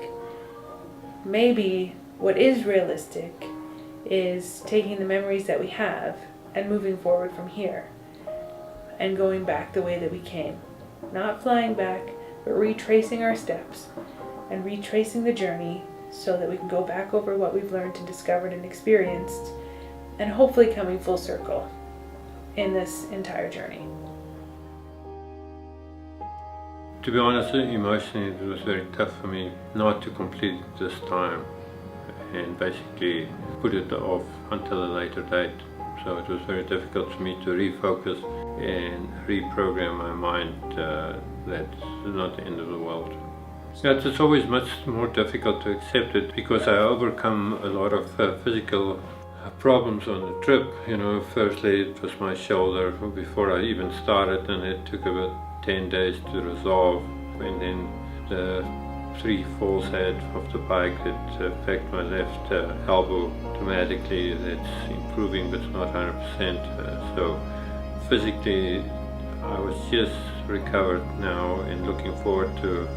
Maybe what is realistic is taking the memories that we have and moving forward from here and going back the way that we came. Not flying back, but retracing our steps and retracing the journey so that we can go back over what we've learned and discovered and experienced, and hopefully coming full circle in this entire journey. To be honest, emotionally it was very tough for me not to complete it this time and basically put it off until a later date. So it was very difficult for me to refocus and reprogram my mind that's not the end of the world. Yeah, it's always much more difficult to accept it because I overcome a lot of physical problems on the trip. You know, firstly it was my shoulder before I even started, and it took about 10 days to resolve, and then the 3 falls I had off the bike that affect my left elbow dramatically. That's improving but not 100%. So physically I was just recovered now and looking forward to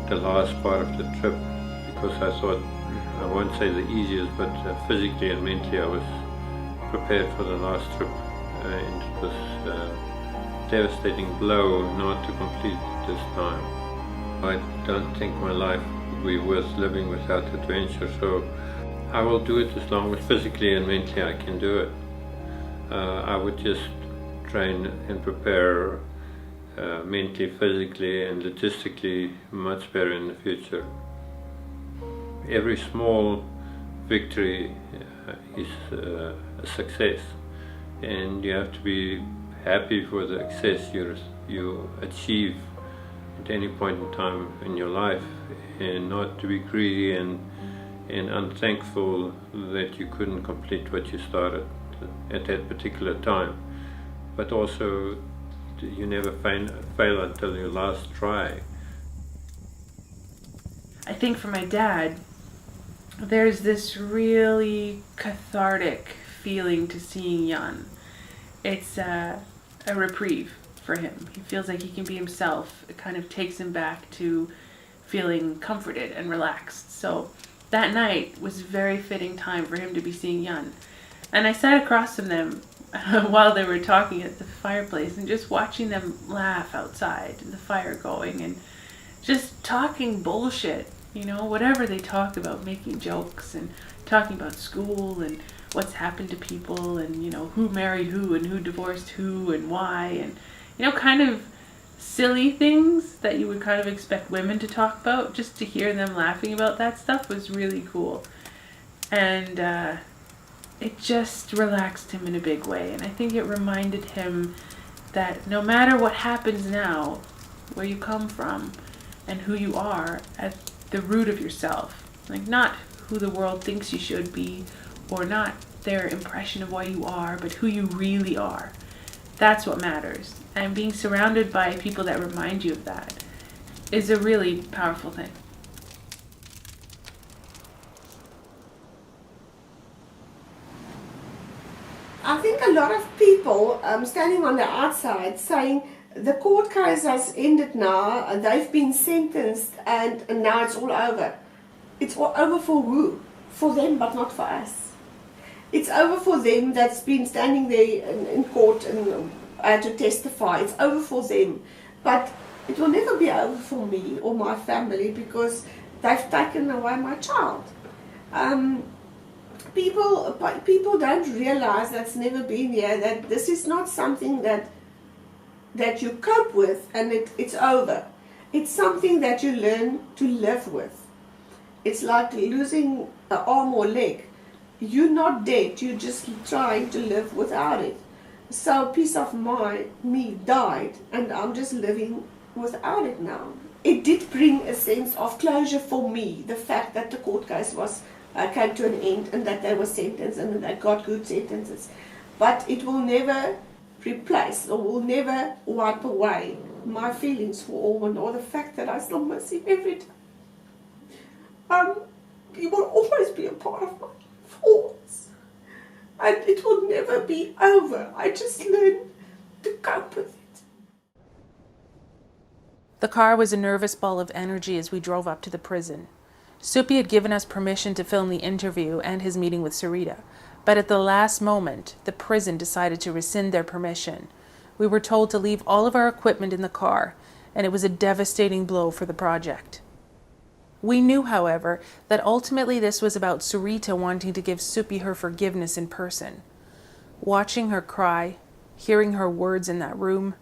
the last part of the trip, because I thought, I won't say the easiest, but physically and mentally I was prepared for the last trip, and it was a devastating blow not to complete it this time. I don't think my life would be worth living without adventure, so I will do it as long as physically and mentally I can do it. I would just train and prepare mentally, physically and logistically much better in the future. Every small victory is a success, and you have to be happy for the success you achieve at any point in time in your life, and not to be greedy and unthankful that you couldn't complete what you started at that particular time. But also, you never fail until your last try. I think for my dad, there's this really cathartic feeling to seeing Jan. It's a reprieve for him. He feels like he can be himself. It kind of takes him back to feeling comforted and relaxed. So that night was a very fitting time for him to be seeing Jan. And I sat across from them while they were talking at the fireplace and just watching them laugh outside, the fire going, and just talking bullshit, you know, whatever they talk about, making jokes and talking about school and what's happened to people and, you know, who married who and who divorced who and why, and, you know, kind of silly things that you would kind of expect women to talk about. Just to hear them laughing about that stuff was really cool. And it just relaxed him in a big way. And I think it reminded him that no matter what happens now, where you come from and who you are at the root of yourself, like not who the world thinks you should be or not their impression of what you are, but who you really are. That's what matters. And being surrounded by people that remind you of that is a really powerful thing. I think a lot of people standing on the outside saying the court case has ended now, and they've been sentenced, and now it's all over. It's all over for who? For them, but not for us. It's over for them that's been standing there in court and had to testify. It's over for them. But it will never be over for me or my family because they've taken away my child. People don't realize that's never been here, that this is not something that you cope with and it's over. It's something that you learn to live with. It's like losing an arm or leg. You're not dead, you're just trying to live without it. So a piece of me died, and I'm just living without it now. It did bring a sense of closure for me, the fact that the court case came to an end and that they were sentenced and that they got good sentences. But it will never replace or will never wipe away my feelings for Orman or the fact that I still miss him every day. He will always be a part of my thoughts, and it will never be over. I just learned to cope with it. The car was a nervous ball of energy as we drove up to the prison. Supi had given us permission to film the interview and his meeting with Sarita, but at the last moment, the prison decided to rescind their permission. We were told to leave all of our equipment in the car, and it was a devastating blow for the project. We knew, however, that ultimately this was about Sarita wanting to give Supi her forgiveness in person. Watching her cry, hearing her words in that room,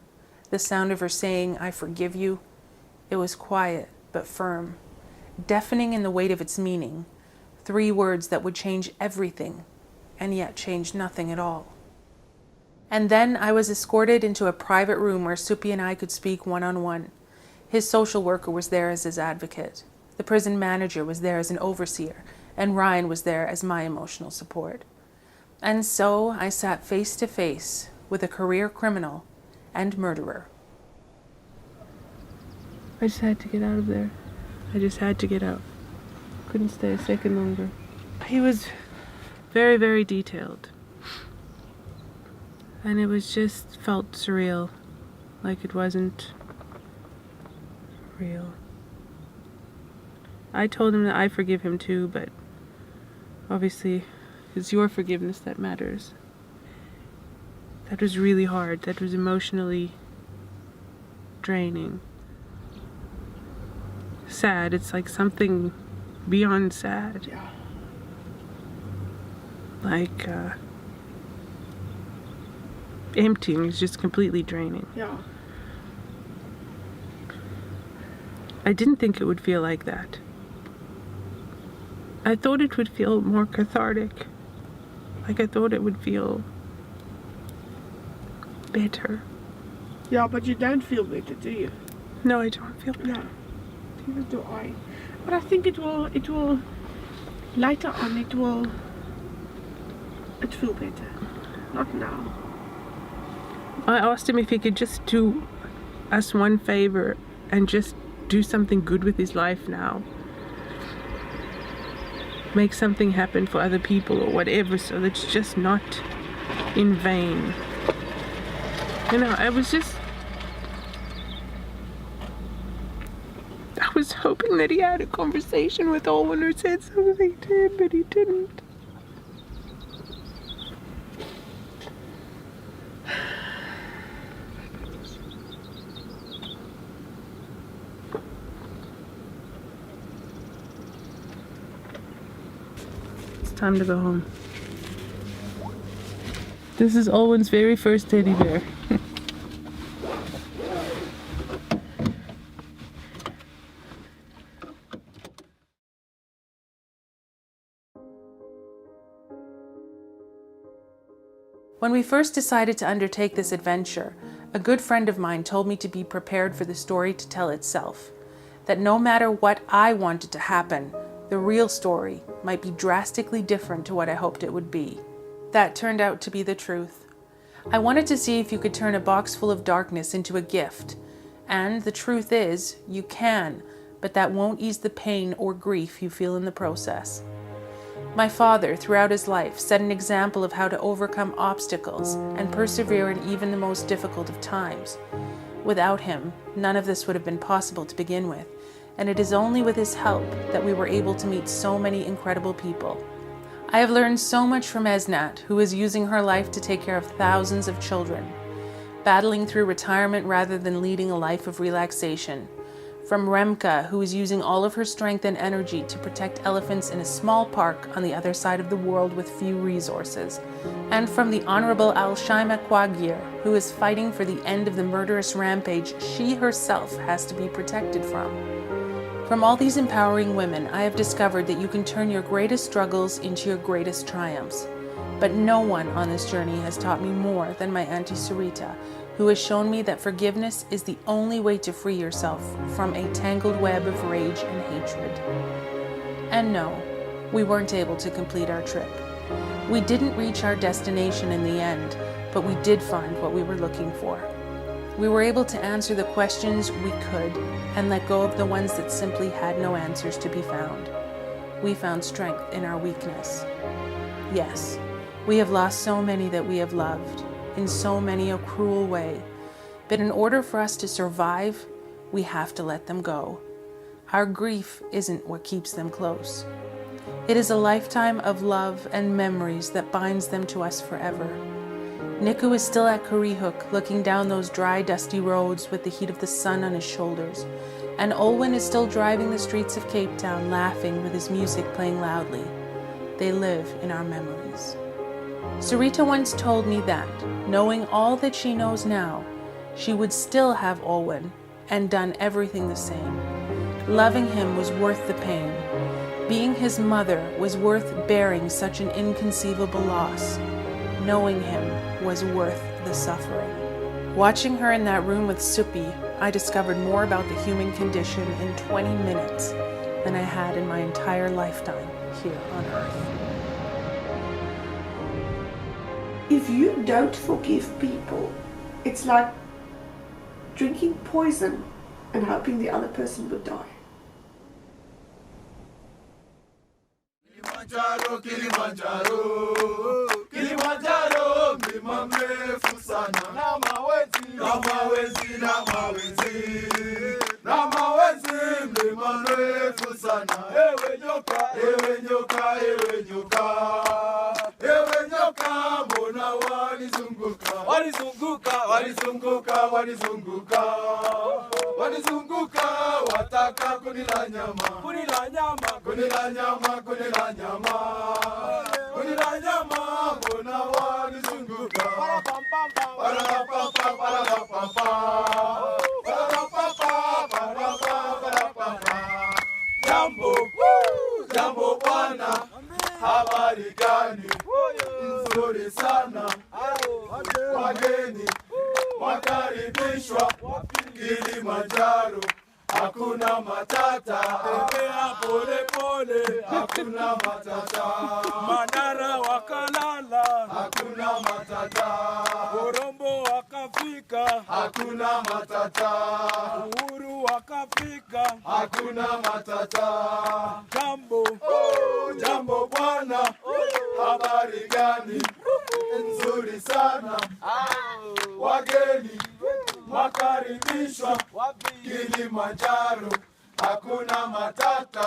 the sound of her saying, "I forgive you," it was quiet but firm, deafening in the weight of its meaning, 3 words that would change everything, and yet change nothing at all. And then I was escorted into a private room where Supi and I could speak one-on-one. His social worker was there as his advocate. The prison manager was there as an overseer, and Ryan was there as my emotional support. And so I sat face to face with a career criminal and murderer. I just had to get out of there. I just had to get out. Couldn't stay a second longer. He was very, very detailed. And it was just felt surreal, like it wasn't real. I told him that I forgive him too, but obviously it's your forgiveness that matters. That was really hard. That was emotionally draining. Sad. It's like something beyond sad. Yeah. Like emptying. It's just completely draining. Yeah. I didn't think it would feel like that. I thought it would feel more cathartic. Like I thought it would feel better. Yeah, but you don't feel better, do you? No, I don't feel better. No, neither do I. But I think it will later on it will feel better. Not now. I asked him if he could just do us one favor and just do something good with his life now. Make something happen for other people or whatever, so that it's just not in vain. You know, I was hoping that he had a conversation with Owen or said something to him, but he didn't. It's time to go home. This is Owen's very first teddy bear. When we first decided to undertake this adventure, a good friend of mine told me to be prepared for the story to tell itself. That no matter what I wanted to happen, the real story might be drastically different to what I hoped it would be. That turned out to be the truth. I wanted to see if you could turn a box full of darkness into a gift. And the truth is, you can, but that won't ease the pain or grief you feel in the process. My father, throughout his life, set an example of how to overcome obstacles and persevere in even the most difficult of times. Without him, none of this would have been possible to begin with, and it is only with his help that we were able to meet so many incredible people. I have learned so much from Esnat, who is using her life to take care of thousands of children, battling through retirement rather than leading a life of relaxation. From Remka, who is using all of her strength and energy to protect elephants in a small park on the other side of the world with few resources. And from the Honorable Al-Shaima Kwagir, who is fighting for the end of the murderous rampage she herself has to be protected from. From all these empowering women, I have discovered that you can turn your greatest struggles into your greatest triumphs. But no one on this journey has taught me more than my Auntie Sarita, who has shown me that forgiveness is the only way to free yourself from a tangled web of rage and hatred. And no, we weren't able to complete our trip. We didn't reach our destination in the end, but we did find what we were looking for. We were able to answer the questions we could and let go of the ones that simply had no answers to be found. We found strength in our weakness. Yes, we have lost so many that we have loved, in so many a cruel way, but in order for us to survive, we have to let them go. Our grief isn't what keeps them close. It is a lifetime of love and memories that binds them to us forever. Niku is still at Curryhook, looking down those dry, dusty roads with the heat of the sun on his shoulders, and Olwen is still driving the streets of Cape Town, laughing with his music playing loudly. They live in our memories. Sarita once told me that, knowing all that she knows now, she would still have Olwen and done everything the same. Loving him was worth the pain. Being his mother was worth bearing such an inconceivable loss. Knowing him was worth the suffering. Watching her in that room with Supi, I discovered more about the human condition in 20 minutes than I had in my entire lifetime here on Earth. If you don't forgive people, it's like drinking poison and hoping the other person would die. Kilimanjaro, Kilimanjaro, Kilimanjaro, mlima mrefu sana. Na mawenzi, na mawenzi, na mawenzi, na mawenzi, mlima mrefu sana. Ewe nyoka, ewe nyoka, ewe nyoka, ewe nyoka. mbona walizunguka, walizunguka, walizunguka, walizunguka, walizunguka, wataka kunila nyama, kunila nyama, kunila nyama, kunila nyama, kunila nyama, mbona walizunguka, parapapapa, parapapapa, parapapapa. Jambo, jambo bwana, habari gani? Nzuri sana, wageni wakaribishwa Kilimanjaro, hakuna matata, tembea pole pole, hakuna matata, Manara wakalala, hakuna matata, Korombo wakafika, hakuna matata, Uhuru wakafika, hakuna matata. Jambo, jambo bwana, habari gani? Nzuri sana, wageni wakaribishwa Kilimanjaro, hakuna matata.